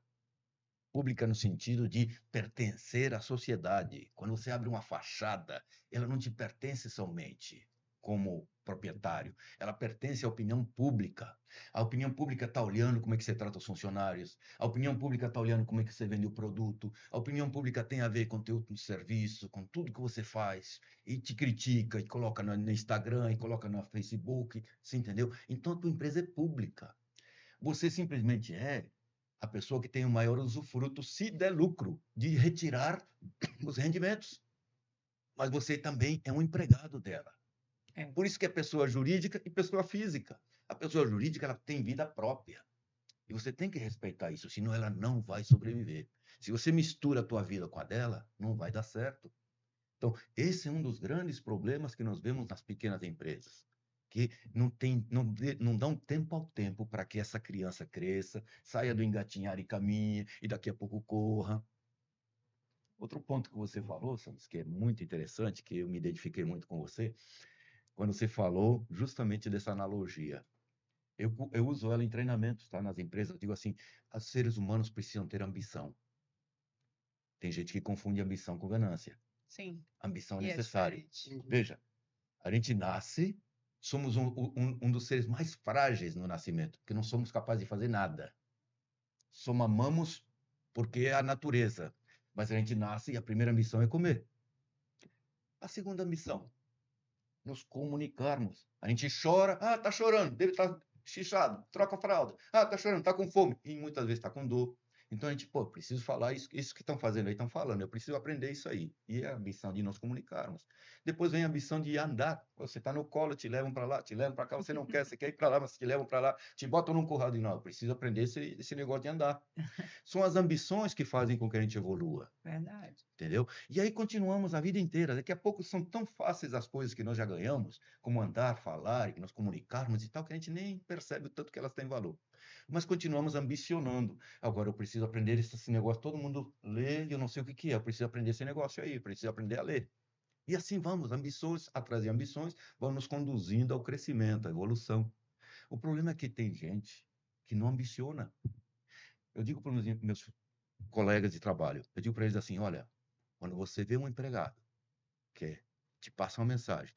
Pública no sentido de pertencer à sociedade. Quando você abre uma fachada, ela não te pertence somente como proprietário, ela pertence à opinião pública. A opinião pública está olhando como é que você trata os funcionários, a opinião pública está olhando como é que você vende o produto, a opinião pública tem a ver com o teu serviço, com tudo que você faz, e te critica, e coloca no Instagram, e coloca no Facebook, você entendeu? Então a tua empresa é pública. Você simplesmente é a pessoa que tem o maior usufruto, se der lucro, de retirar os rendimentos. Mas você também é um empregado dela. É. Por isso que é pessoa jurídica e pessoa física. A pessoa jurídica ela tem vida própria. E você tem que respeitar isso, senão ela não vai sobreviver. Se você mistura a tua vida com a dela, não vai dar certo. Então, esse é um dos grandes problemas que nós vemos nas pequenas empresas, que não dão tempo ao tempo para que essa criança cresça, saia do engatinhar e caminhe, e daqui a pouco corra. Outro ponto que você falou, Santos, que é muito interessante, que eu me identifiquei muito com você, quando você falou justamente dessa analogia. Eu uso ela em treinamentos, tá? Nas empresas, eu digo assim, os seres humanos precisam ter ambição. Tem gente que confunde ambição com ganância. Sim, Ambição é e é necessário. diferente. Veja, a gente nasce, somos um dos seres mais frágeis no nascimento, porque não somos capazes de fazer nada. Só mamamos porque é a natureza. Mas a gente nasce e a primeira missão é comer. A segunda missão, nos comunicarmos. A gente chora, tá chorando, deve estar chichado, troca a fralda. Tá chorando, tá com fome. E muitas vezes tá com dor. Então a gente, preciso falar isso que estão fazendo aí, estão falando, eu preciso aprender isso aí. E é a missão de nos comunicarmos. Depois vem a missão de andar. Você está no colo, te levam para lá, te levam para cá, você não quer, você quer ir para lá, mas te levam para lá, te botam num curral de não, eu preciso aprender esse negócio de andar. São as ambições que fazem com que a gente evolua. Verdade. Entendeu? E aí continuamos a vida inteira. Daqui a pouco são tão fáceis as coisas que nós já ganhamos, como andar, falar, e nos comunicarmos e tal, que a gente nem percebe o tanto que elas têm valor. Mas continuamos ambicionando. Agora eu preciso aprender esse negócio, todo mundo lê e eu não sei o que é. Eu preciso aprender esse negócio aí, eu preciso aprender a ler. E assim vamos, ambições atrás de ambições, vão nos conduzindo ao crescimento, à evolução. O problema é que tem gente que não ambiciona. Eu digo para os meus colegas de trabalho, eu digo para eles assim, olha, quando você vê um empregado que te passa uma mensagem,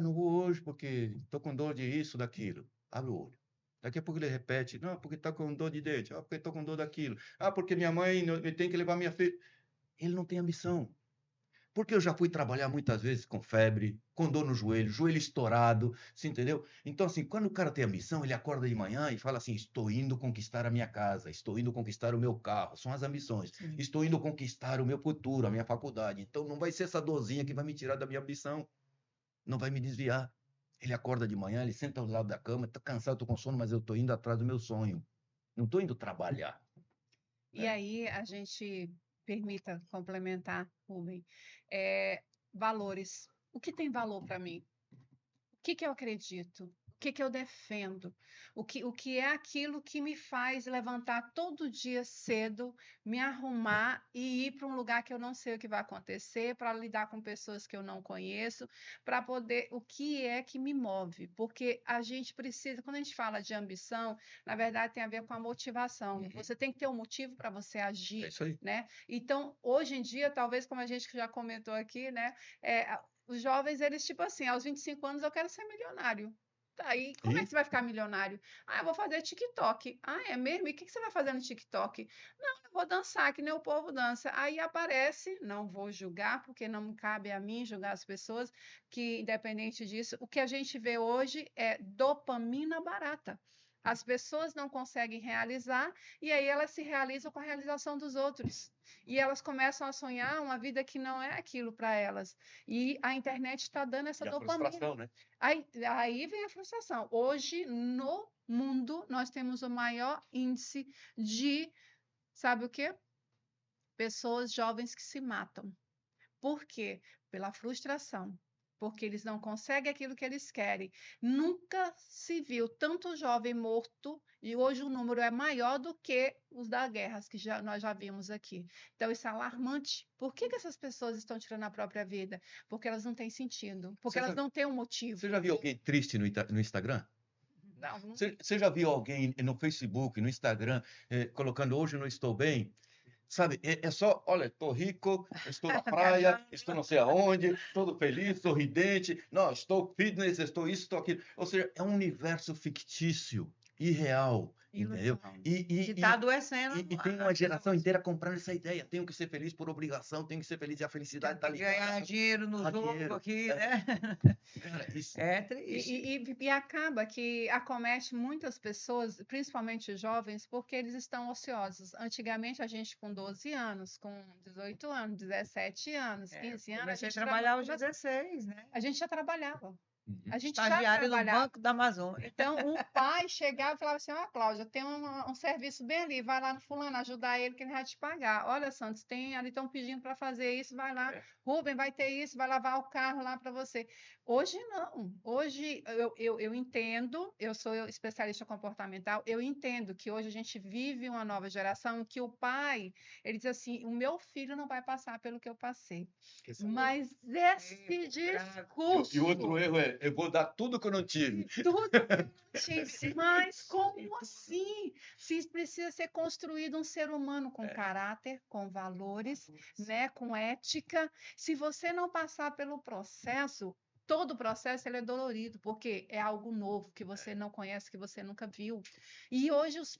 não vou hoje porque estou com dor de isso, daquilo, abre o olho. Daqui a pouco ele repete, não, porque está com dor de dente, porque estou com dor daquilo, porque minha mãe tem que levar minha filha. Ele não tem ambição. Porque eu já fui trabalhar muitas vezes com febre, com dor no joelho, joelho estourado, você entendeu? Então, assim, quando o cara tem ambição, ele acorda de manhã e fala assim: estou indo conquistar a minha casa, estou indo conquistar o meu carro, são as ambições. Sim. Estou indo conquistar o meu futuro, a minha faculdade. Então, não vai ser essa dorzinha que vai me tirar da minha ambição, não vai me desviar. Ele acorda de manhã, ele senta ao lado da cama, está cansado, estou com sono, mas eu estou indo atrás do meu sonho. Não estou indo trabalhar. E aí a gente permita complementar, Rubem, valores. O que tem valor para mim? O que eu acredito? O que eu defendo? O que é aquilo que me faz levantar todo dia cedo, me arrumar e ir para um lugar que eu não sei o que vai acontecer, para lidar com pessoas que eu não conheço, para poder. O que é que me move? Porque a gente precisa, quando a gente fala de ambição, na verdade tem a ver com a motivação. Você tem que ter um motivo para você É agir, isso aí. né? Então, hoje em dia, talvez, como a gente já comentou aqui, né? Os jovens, eles, tipo assim, aos 25 anos eu quero ser milionário. Tá, e como é que você vai ficar milionário? Eu vou fazer TikTok. É mesmo? E o que você vai fazer no TikTok? Não, eu vou dançar, que nem o povo dança. Aí aparece, não vou julgar, porque não cabe a mim julgar as pessoas, que independente disso, o que a gente vê hoje é dopamina barata. As pessoas não conseguem realizar e aí elas se realizam com a realização dos outros. E elas começam a sonhar uma vida que não é aquilo para elas. E a internet está dando essa E a dopamina. frustração, né? Aí vem a frustração. Hoje, no mundo, nós temos o maior índice de, sabe o quê? Pessoas jovens que se matam. Por quê? Pela frustração. Porque eles não conseguem aquilo que eles querem. Nunca se viu tanto jovem morto, e hoje o número é maior do que os da guerra, que nós já vimos aqui. Então, isso é alarmante. Por que essas pessoas estão tirando a própria vida? Porque elas não têm sentido. Porque elas não têm um motivo. Você já viu alguém triste no Instagram? Não, Você já viu alguém no Facebook, no Instagram, colocando hoje não estou bem? Sabe, é só, olha, estou rico, estou na praia, estou não sei aonde, todo feliz, sorridente, não, estou fitness, estou isso, estou aquilo. Ou seja, é um universo fictício, irreal, entendeu? ilusão. Que está adoecendo. E tem uma geração inteira comprando essa ideia. Tenho que ser feliz por obrigação, tenho que ser feliz e a felicidade está ligada. Ganhar dinheiro no Ganhar jogo dinheiro, aqui, né? Cara, isso É triste. E acaba que acomete muitas pessoas, principalmente jovens, porque eles estão ociosos. Antigamente, a gente com 12 anos, com 18 anos, 17 anos, 15 anos, Comecei a trabalhar aos 16, né? a gente já trabalhava. A gente já Estagiária no trabalhava. Banco da Amazônia. Então, um pai chegava e falava assim: Cláudia, tem um serviço bem ali, vai lá no fulano ajudar ele que ele vai te pagar. Olha, Santos, tem ali, estão pedindo para fazer isso, vai lá. Rubem, vai ter isso, vai lavar o carro lá para você. Hoje não. Hoje eu entendo, eu sou especialista comportamental, eu entendo que hoje a gente vive uma nova geração que o pai, ele diz assim: o meu filho não vai passar pelo que eu passei. Mas esse discurso. E o outro erro é: eu vou dar tudo que eu não tive. Tudo mas como assim? Se precisa ser construído um ser humano com caráter, com valores, né, com ética. Se você não passar pelo processo, todo o processo ele é dolorido, porque é algo novo que você não conhece, que você nunca viu. E hoje os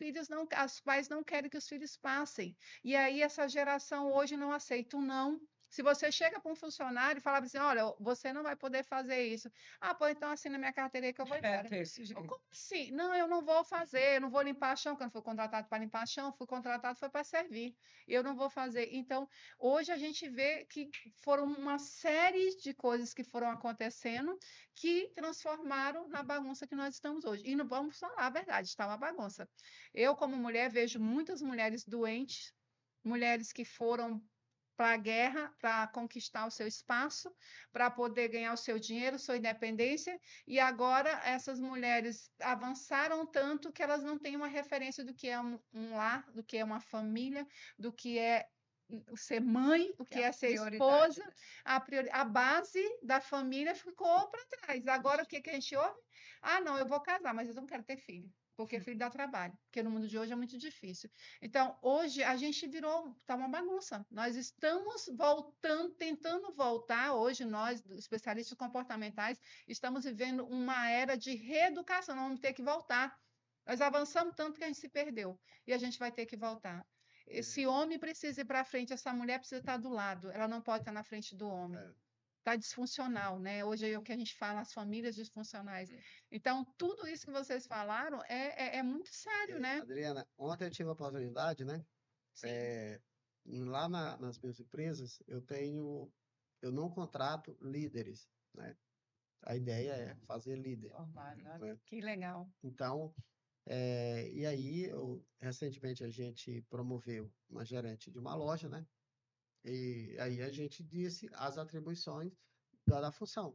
pais não querem que os filhos passem. E aí essa geração hoje não aceita o não. Se você chega para um funcionário e fala assim: olha, você não vai poder fazer isso. Pô, então assina minha carteira aí que eu vou embora. Como assim? Não, eu não vou fazer, eu não vou limpar chão, porque eu não fui contratado para limpar chão, fui contratado foi para servir. Eu não vou fazer. Então, hoje a gente vê que foram uma série de coisas que foram acontecendo que transformaram na bagunça que nós estamos hoje. E não vamos falar a verdade, está uma bagunça. Eu, como mulher, vejo muitas mulheres doentes, mulheres que foram para a guerra, para conquistar o seu espaço, para poder ganhar o seu dinheiro, sua independência, e agora essas mulheres avançaram tanto que elas não têm uma referência do que é um lar, do que é uma família, do que é ser mãe, o que é ser esposa, né? A base da família ficou para trás. Agora o que a gente ouve? Não, eu vou casar, mas eu não quero ter filho. Porque filho dá trabalho, porque no mundo de hoje é muito difícil. Então, hoje a gente está uma bagunça. Nós estamos voltando, tentando voltar, hoje nós, especialistas comportamentais, estamos vivendo uma era de reeducação, nós vamos ter que voltar. Nós avançamos tanto que a gente se perdeu e a gente vai ter que voltar. Esse homem precisa ir para frente, essa mulher precisa estar do lado, ela não pode estar na frente do homem. É. Está disfuncional, né? Hoje é o que a gente fala, as famílias disfuncionais. Então, tudo isso que vocês falaram é muito sério, né? Adriana, ontem eu tive a oportunidade, né? Sim. Lá nas minhas empresas, eu não contrato líderes, né? A ideia é fazer líder, né? Que legal. Então, e aí, recentemente a gente promoveu uma gerente de uma loja, né? E aí a gente disse as atribuições da função.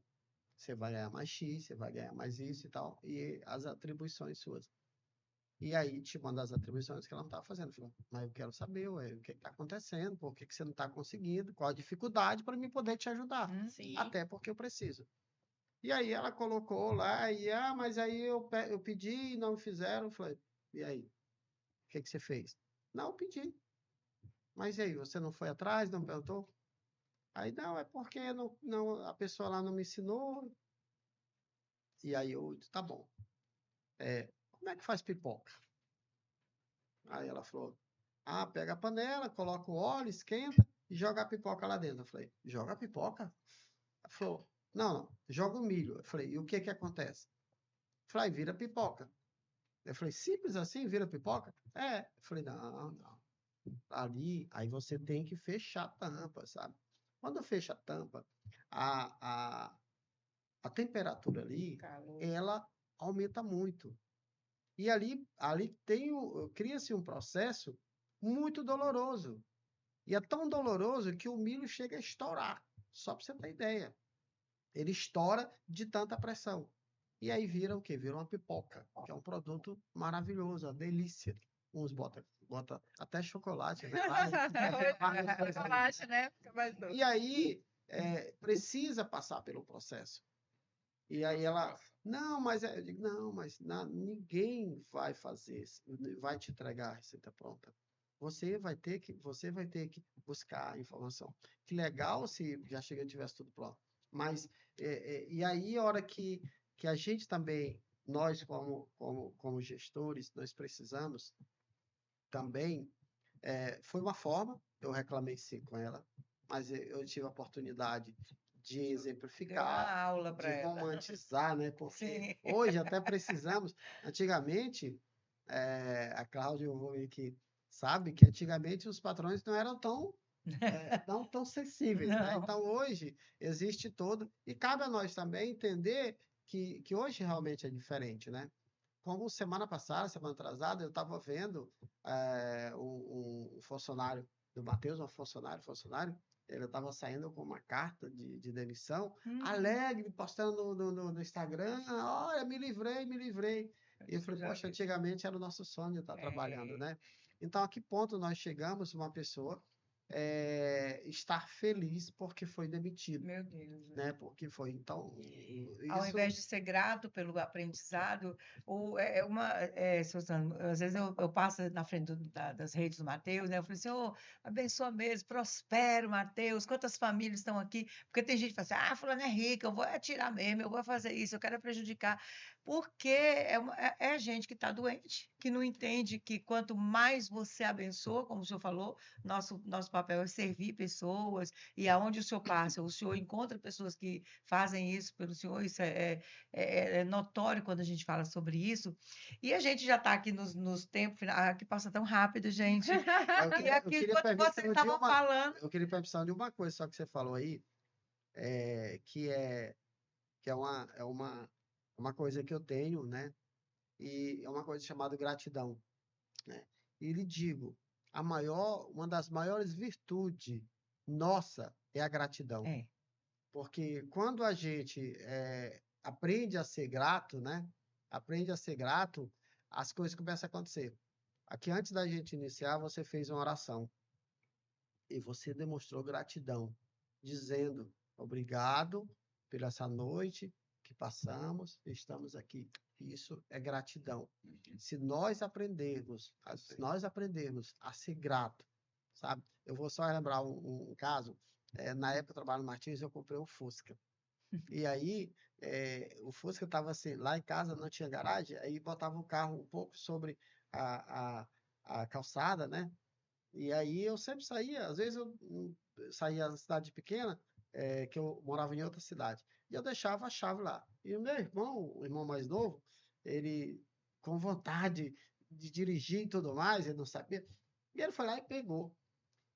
Você vai ganhar mais X, você vai ganhar mais isso e tal, e as atribuições suas. E aí te manda as atribuições que ela não estava fazendo. Eu falei, mas eu quero saber, ué, o que está acontecendo, por que você não está conseguindo, qual a dificuldade para mim poder te ajudar. Sim. Até porque eu preciso. E aí ela colocou lá, mas aí eu pedi e não me fizeram. Eu falei, e aí? O que você fez? Não, eu pedi. Mas e aí, você não foi atrás, não perguntou? Aí, não, é porque a pessoa lá não me ensinou. E aí eu disse, tá bom. Como é que faz pipoca? Aí ela falou, pega a panela, coloca o óleo, esquenta e joga a pipoca lá dentro. Eu falei, joga a pipoca? Ela falou, não, joga o milho. Eu falei, e o que que acontece? Eu falei, vira pipoca. Eu falei, simples assim, vira pipoca? Eu falei, não. Aí você tem que fechar a tampa, sabe? Quando fecha a tampa, a temperatura ali, ela aumenta muito. E ali cria-se um processo muito doloroso. E é tão doloroso que o milho chega a estourar. Só para você ter ideia. Ele estoura de tanta pressão. E aí vira o quê? Vira uma pipoca, que é um produto maravilhoso, uma delícia. Uns botam até chocolate, né? Chocolate, né? Fica mais doce. E aí precisa passar pelo processo. E aí ela, eu digo, ninguém vai fazer, vai te entregar a receita pronta. Você vai ter que buscar a informação. Que legal se já chega e tivesse tudo pronto. Mas, e aí a hora que a gente também, nós como gestores, nós precisamos também, foi uma forma, eu reclamei sim com ela, mas eu tive a oportunidade de exemplificar, aula de para ela. romantizar, né? Porque Sim. hoje até precisamos. Antigamente, a Cláudia que sabe que antigamente os patrões não eram tão sensíveis, né? Não. Então hoje existe todo e cabe a nós também entender que hoje realmente é diferente, né? Como semana passada, semana atrasada, eu estava vendo um funcionário do Matheus, um funcionário, ele estava saindo com uma carta de demissão, alegre, postando no Instagram, olha, me livrei. E eu falei, poxa, antigamente era o nosso sonho estar trabalhando, né? Então, a que ponto nós chegamos, uma pessoa estar feliz porque foi demitido, Meu Deus. né? Porque foi, então, Ao isso... invés de ser grato pelo aprendizado, Suzano, às vezes eu passo na frente das redes do Mateus, né? Eu falei assim, abençoa mesmo, prospera o Mateus, quantas famílias estão aqui? Porque tem gente que fala assim, fulano é rica, eu vou atirar mesmo, eu vou fazer isso, eu quero prejudicar. Porque é gente que está doente, que não entende que quanto mais você abençoa, como o senhor falou, nosso papel é servir pessoas, e aonde o senhor passa, o senhor encontra pessoas que fazem isso pelo senhor, isso é notório quando a gente fala sobre isso. E a gente já está aqui nos tempos, que passa tão rápido, gente. E aqui, enquanto você estava falando... Eu queria permissão de uma coisa só que você falou aí, que é uma coisa que eu tenho, né? E é uma coisa chamada gratidão, né? E lhe digo, uma das maiores virtudes nossa é a gratidão. Porque quando a gente aprende a ser grato, né? Aprende a ser grato, as coisas começam a acontecer. Aqui, antes da gente iniciar, você fez uma oração. E você demonstrou gratidão, dizendo obrigado por essa noite que passamos, estamos aqui. Isso é gratidão. Se nós aprendermos a ser grato, sabe? Eu vou só lembrar um caso. Na época eu trabalhava no Martins, eu comprei um Fusca. E aí, o Fusca estava assim, lá em casa não tinha garagem, aí botava o carro um pouco sobre a calçada, né? E aí eu sempre saía, às vezes eu saía da cidade pequena, que eu morava em outra cidade, e eu deixava a chave lá. E o meu irmão, o irmão mais novo, ele com vontade de dirigir e tudo mais, ele não sabia, e ele foi lá e pegou.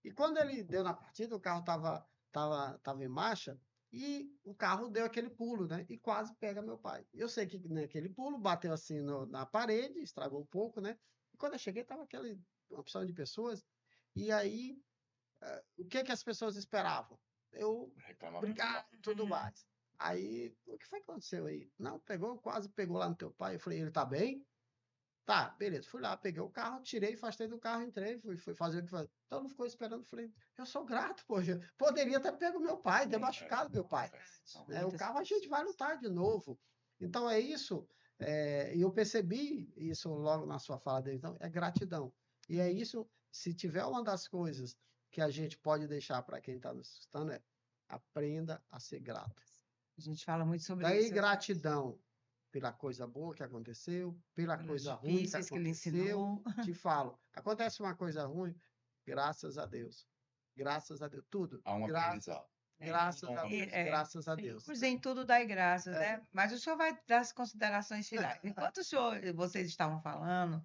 E quando ele deu na partida, o carro tava em marcha e o carro deu aquele pulo, né? E quase pega meu pai. Eu sei que naquele pulo bateu assim na parede, estragou um pouco, né? E quando eu cheguei, tava aquela opção de pessoas. E aí, o que que as pessoas esperavam? Eu Reclamava. brigar e tudo mais. Aí, o que foi que aconteceu aí? Não, quase pegou lá no teu pai. Eu falei, ele tá bem? Tá, beleza. Fui lá, peguei o carro, tirei, afastei do carro, entrei, fui fazer o que fazer. Então não ficou esperando. Falei, eu sou grato, poxa. Poderia ter pego meu pai, ter machucado meu pai. São Né? O muitas carro a gente vai pessoas. lutar de novo. Então é isso. E eu percebi isso logo na sua fala dele. Então, é gratidão. E é isso, se tiver uma das coisas que a gente pode deixar para quem está nos escutando, aprenda a ser grato. A gente fala muito sobre Daí, isso. gratidão pela coisa boa que aconteceu, pela Pelas coisa ruim que difíceis que ele aconteceu. ensinou. Te falo, acontece uma coisa ruim, graças a Deus. Graças a Deus. Tudo. Há um aprendizado. Graças a Deus. Graças a Sim, Deus. pois em tudo dai graças, né? Mas o senhor vai dar as considerações finais. Enquanto vocês estavam falando,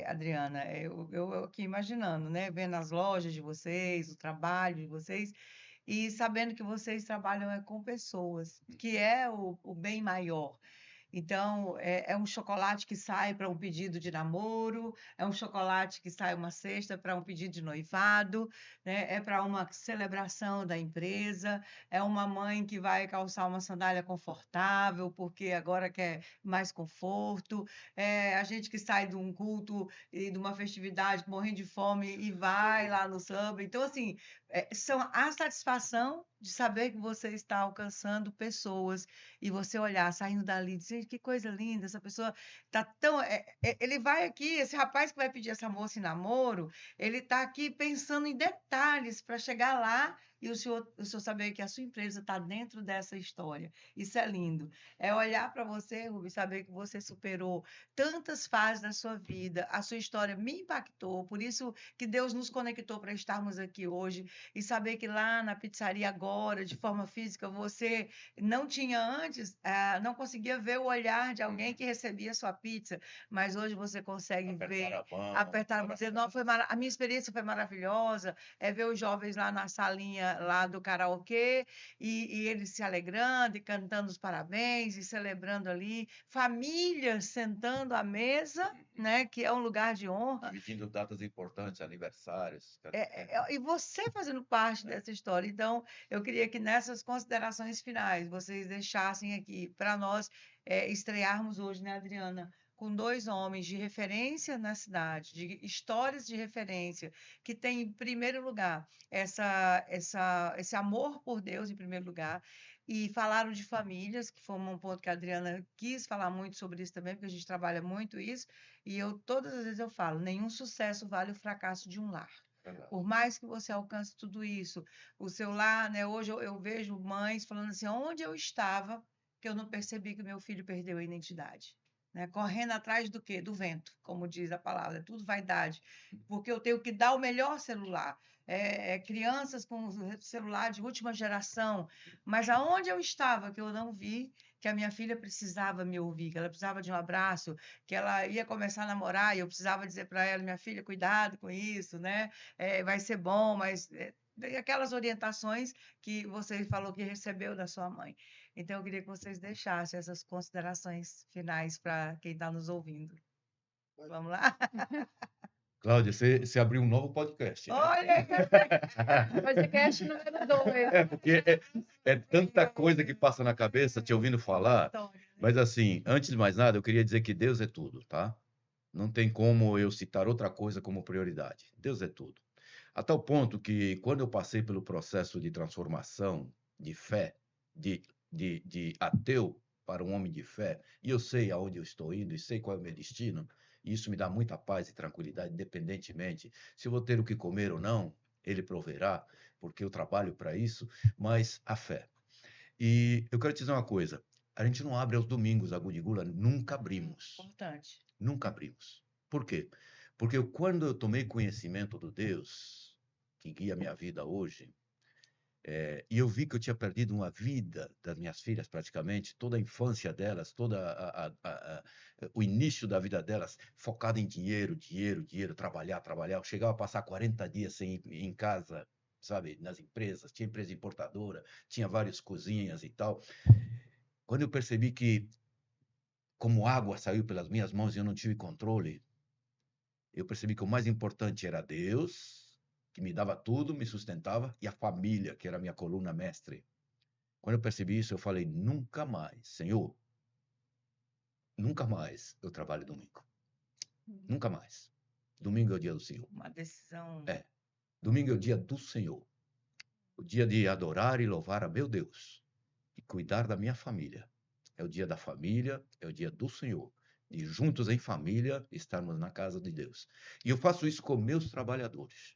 Adriana, eu aqui imaginando, né? Vendo as lojas de vocês, o trabalho de vocês, e sabendo que vocês trabalham com pessoas, que é o bem maior. Então, é um chocolate que sai para um pedido de namoro, é um chocolate que sai uma cesta para um pedido de noivado, né? É para uma celebração da empresa, é uma mãe que vai calçar uma sandália confortável, porque agora quer mais conforto, é a gente que sai de um culto e de uma festividade morrendo de fome e vai lá no samba. Então, assim, são a satisfação de saber que você está alcançando pessoas e você olhar, saindo dali, e dizer, que coisa linda, essa pessoa tá tão. Ele vai aqui, esse rapaz que vai pedir essa moça em namoro, ele está aqui pensando em detalhes para chegar lá e o senhor saber que a sua empresa está dentro dessa história. Isso é lindo. É olhar para você, Rubi, saber que você superou tantas fases da sua vida, a sua história me impactou, por isso que Deus nos conectou para estarmos aqui hoje e saber que lá na pizzaria agora, de forma física, você não tinha antes, não conseguia ver o olhar de alguém que recebia sua pizza, mas hoje você consegue ver, Apertar a mão. apertar a mão, dizer, não, a minha experiência foi maravilhosa, ver os jovens lá na salinha lá do karaokê e eles se alegrando e cantando os parabéns e celebrando ali, famílias sentando à mesa, né, que é um lugar de honra. Dividindo datas importantes, aniversários. E você fazendo parte dessa história. Então, eu queria que nessas considerações finais vocês deixassem aqui para nós estrearmos hoje, né, Adriana? Com dois homens de referência na cidade, de histórias de referência, que têm, em primeiro lugar, esse amor por Deus, em primeiro lugar, e falaram de famílias, que foi um ponto que a Adriana quis falar muito sobre isso também, porque a gente trabalha muito isso, e todas as vezes eu falo, nenhum sucesso vale o fracasso de um lar. Por mais que você alcance tudo isso, o seu lar, né? Hoje eu vejo mães falando assim, onde eu estava que eu não percebi que o meu filho perdeu a identidade. Né? Correndo atrás do quê? Do vento, como diz a palavra, é tudo vaidade. Porque eu tenho que dar o melhor celular. Crianças com celular de última geração. Mas aonde eu estava que eu não vi que a minha filha precisava me ouvir, que ela precisava de um abraço, que ela ia começar a namorar e eu precisava dizer para ela, minha filha, cuidado com isso, né? Vai ser bom, mas aquelas orientações que você falou que recebeu da sua mãe. Então, eu queria que vocês deixassem essas considerações finais para quem está nos ouvindo. Vamos lá? Cláudia, você abriu um novo podcast. Né? Olha! Podcast número 2. Porque é tanta coisa que passa na cabeça te ouvindo falar. Mas assim, antes de mais nada, eu queria dizer que Deus é tudo, tá? Não tem como eu citar outra coisa como prioridade. Deus é tudo. A tal ponto que, quando eu passei pelo processo de transformação de fé, de ateu para um homem de fé, e eu sei aonde eu estou indo e sei qual é o meu destino, e isso me dá muita paz e tranquilidade, independentemente se eu vou ter o que comer ou não, ele proverá, porque eu trabalho para isso, mas a fé. E eu quero te dizer uma coisa, a gente não abre aos domingos a Gudigula, nunca abrimos. Importante. Nunca abrimos. Por quê? Porque quando eu tomei conhecimento do Deus que guia a minha vida hoje, e eu vi que eu tinha perdido uma vida das minhas filhas, praticamente, toda a infância delas, o início da vida delas, focado em dinheiro, dinheiro, dinheiro, trabalhar, trabalhar. Eu chegava a passar 40 dias sem ir em casa, sabe, nas empresas, tinha empresa importadora, tinha várias cozinhas e tal. Quando eu percebi que, como água saiu pelas minhas mãos e eu não tive controle, eu percebi que o mais importante era Deus, que me dava tudo, me sustentava, e a família, que era a minha coluna mestre. Quando eu percebi isso, eu falei: nunca mais, Senhor, nunca mais eu trabalho domingo. Nunca mais. Domingo é o dia do Senhor. Uma decisão. É. Domingo é o dia do Senhor. O dia de adorar e louvar a meu Deus. E cuidar da minha família. É o dia da família, é o dia do Senhor. De juntos em família estarmos na casa de Deus. E eu faço isso com meus trabalhadores.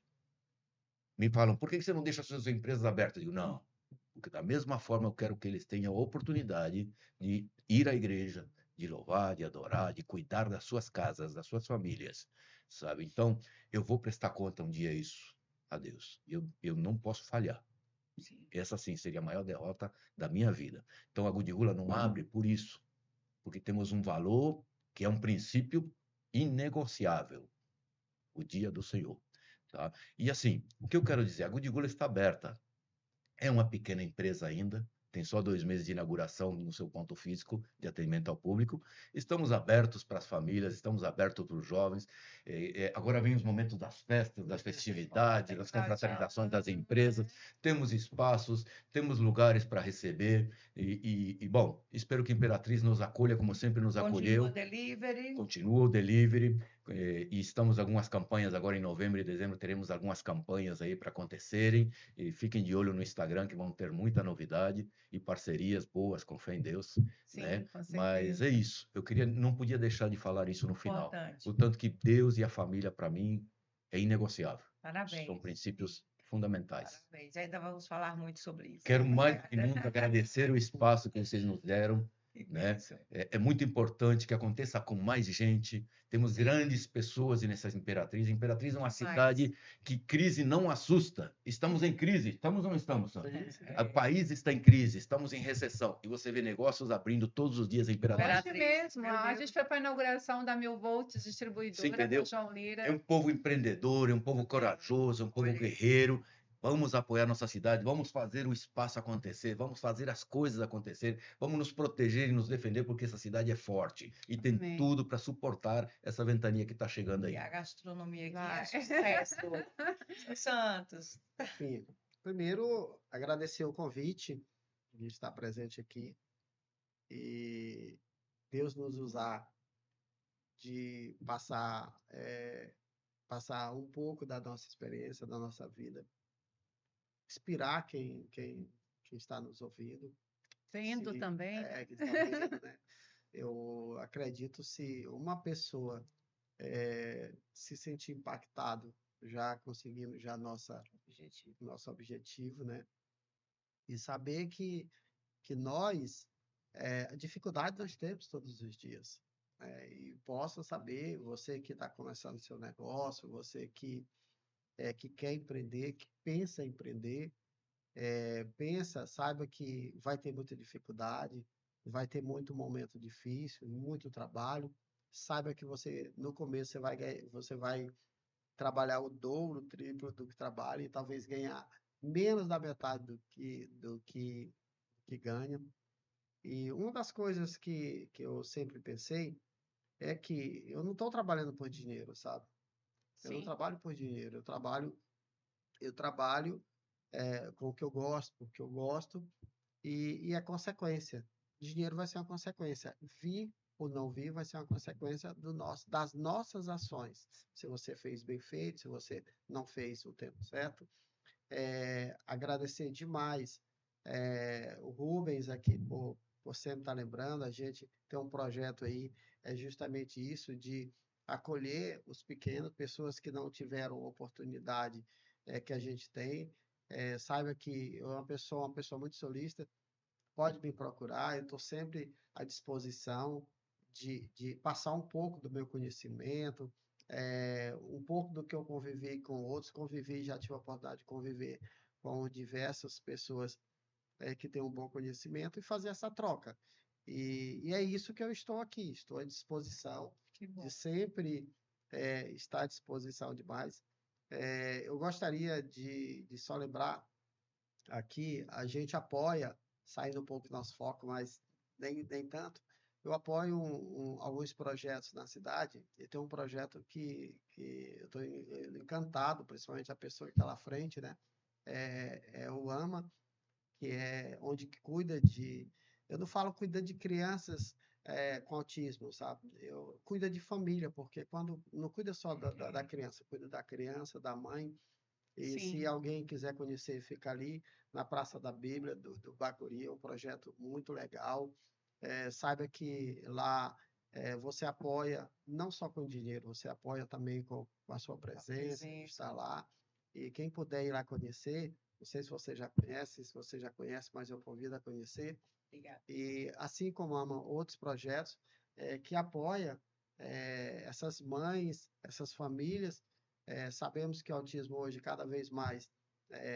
Me falam: por que você não deixa as suas empresas abertas? Eu digo: não. Porque da mesma forma eu quero que eles tenham a oportunidade de ir à igreja, de louvar, de adorar, de cuidar das suas casas, das suas famílias, sabe? Então, eu vou prestar conta um dia isso a Deus. Eu não posso falhar. Sim. Essa sim seria a maior derrota da minha vida. Então, a Gudigula não abre por isso, porque temos um valor que é um princípio inegociável, o dia do Senhor, tá? E assim, o que eu quero dizer, a Gudigula está aberta. É uma pequena empresa ainda, tem só 2 meses de inauguração no seu ponto físico de atendimento ao público. Estamos abertos para as famílias, estamos abertos para os jovens. Agora vem os momentos das festas, das festividades, das confraternizações das empresas. Temos espaços, temos lugares para receber. Bom, espero que a Imperatriz nos acolha como sempre nos acolheu. Continua delivery. Continua o delivery, e estamos algumas campanhas agora em novembro e dezembro, teremos algumas campanhas aí para acontecerem, e fiquem de olho no Instagram que vão ter muita novidade e parcerias boas, com fé em Deus, Sim, né? com Mas certeza. é isso, não podia deixar de falar isso no final. Importante. O tanto que Deus e a família, para mim, é inegociável. Parabéns. São princípios fundamentais. Parabéns. Ainda vamos falar muito sobre isso. Quero mais do que nunca agradecer o espaço que vocês nos deram, né? Imenso. É muito importante que aconteça com mais gente. Temos grandes pessoas nessas Imperatriz. Imperatriz é uma cidade que crise não assusta. Estamos em crise. Estamos ou não estamos, Sandro? O país está em crise, estamos em recessão. E você vê negócios abrindo todos os dias em Imperatriz. Hoje mesmo, Meu a Deus. gente foi para a inauguração da Mil Volts Você Distribuidora entendeu? com João Lira. É um povo empreendedor, é um povo corajoso, é um povo guerreiro. Vamos apoiar nossa cidade, vamos fazer o espaço acontecer, vamos fazer as coisas acontecer, vamos nos proteger e nos defender, porque essa cidade é forte e tem Amém. tudo para suportar essa ventania que está chegando aí. E a gastronomia aqui Vai. é sucesso. Seu Santos. Enfim, primeiro, agradecer o convite de estar presente aqui e Deus nos usar de passar um pouco da nossa experiência, da nossa vida, inspirar quem está nos ouvindo. Vendo também. Que está vendo, né? Eu acredito, se uma pessoa se sentir impactado, já conseguimos já nosso objetivo, né? E saber que nós, a dificuldade nós temos todos os dias. E possa saber, você que está começando seu negócio, você que quer empreender, que pensa em empreender, saiba que vai ter muita dificuldade, vai ter muito momento difícil, muito trabalho. Saiba que você, no começo, você vai trabalhar o dobro, o triplo do que trabalha e talvez ganhar menos da metade do que ganha. E uma das coisas que eu sempre pensei é que eu não estou trabalhando por dinheiro, sabe? Eu não Sim. trabalho por dinheiro, eu trabalho com o que eu gosto, porque eu gosto, e a consequência. Dinheiro vai ser uma consequência. Vir ou não vir vai ser uma consequência das nossas ações. Se você fez bem feito, se você não fez o tempo certo. Agradecer demais o Rubens aqui por sempre estar lembrando. A gente tem um projeto aí, é justamente isso, de acolher os pequenos, pessoas que não tiveram oportunidade que a gente tem. Saiba que eu uma pessoa muito solista, pode me procurar, eu estou sempre à disposição de passar um pouco do meu conhecimento, um pouco do que eu convivi com outros, já tive a oportunidade de conviver com diversas pessoas que têm um bom conhecimento e fazer essa troca. E é isso que eu estou aqui, estou à disposição Que bom. de sempre estar à disposição demais. Eu gostaria de só lembrar aqui, a gente apoia, saindo um pouco do nosso foco, mas nem tanto, eu apoio alguns projetos na cidade, e tem um projeto que eu estou encantado, principalmente a pessoa que está lá à frente, né? É o AMA, que é onde que cuida de... Eu não falo cuida de crianças com autismo, sabe? Eu cuida de família, porque quando não cuida só da criança, cuida da criança, da mãe, e se Sim. alguém quiser conhecer, fica ali na Praça da Bíblia, do Bacuri, é um projeto muito legal. Saiba que lá você apoia não só com dinheiro, você apoia também com a sua presença, de estar lá. E quem puder ir lá conhecer, não sei se você já conhece, mas eu convido a conhecer. Obrigada. E assim como ama outros projetos que apoia essas mães, essas famílias. Sabemos que o autismo hoje cada vez mais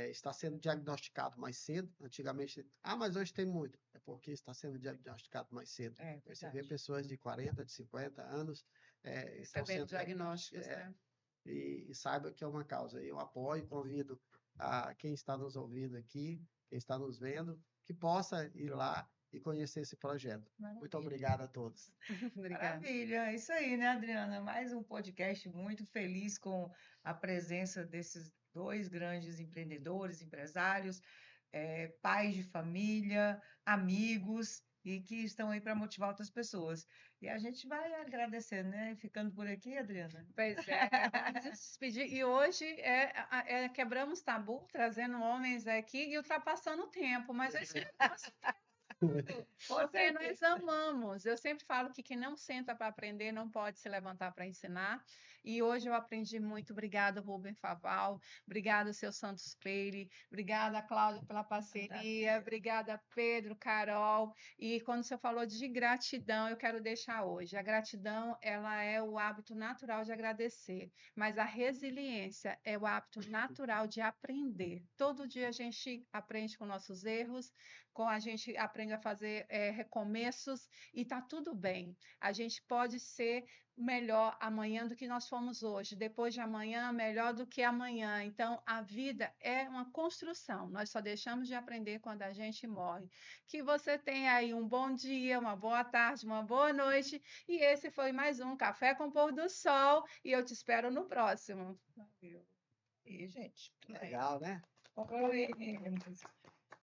está sendo diagnosticado mais cedo. Antigamente, mas hoje tem muito. É porque está sendo diagnosticado mais cedo. Você vê pessoas de 40, de 50 anos estão Recebendo sendo diagnósticos, diagnosticadas. né? E saiba que é uma causa. Eu apoio, convido a quem está nos ouvindo aqui, quem está nos vendo, que possa ir lá e conhecer esse projeto. Muito obrigado a todos. Obrigada. Maravilha, é isso aí, né, Adriana? Mais um podcast muito feliz com a presença desses dois grandes empreendedores, empresários, pais de família, amigos e que estão aí para motivar outras pessoas. E a gente vai agradecer, né? Ficando por aqui, Adriana. Pois é, vamos nos despedir. E hoje quebramos tabu, trazendo homens aqui e ultrapassando o tempo, mas eu espero porque nós amamos. Eu sempre falo que quem não senta para aprender não pode se levantar para ensinar. E hoje eu aprendi muito. Obrigada, Rubem Faval. Obrigada, seu Santos Freire. Obrigada, Cláudia, pela parceria. Obrigada, Pedro, Carol. E quando você falou de gratidão, eu quero deixar hoje. A gratidão, ela é o hábito natural de agradecer, mas a resiliência é o hábito natural de aprender. Todo dia a gente aprende com nossos erros, a gente aprende a fazer recomeços e tá tudo bem. A gente pode ser melhor amanhã do que nós fomos hoje, depois de amanhã, melhor do que amanhã. Então, a vida é uma construção. Nós só deixamos de aprender quando a gente morre. Que você tenha aí um bom dia, uma boa tarde, uma boa noite. E esse foi mais um Café com Pôr do Sol. E eu te espero no próximo. Valeu. E, gente, Legal, né? concluímos.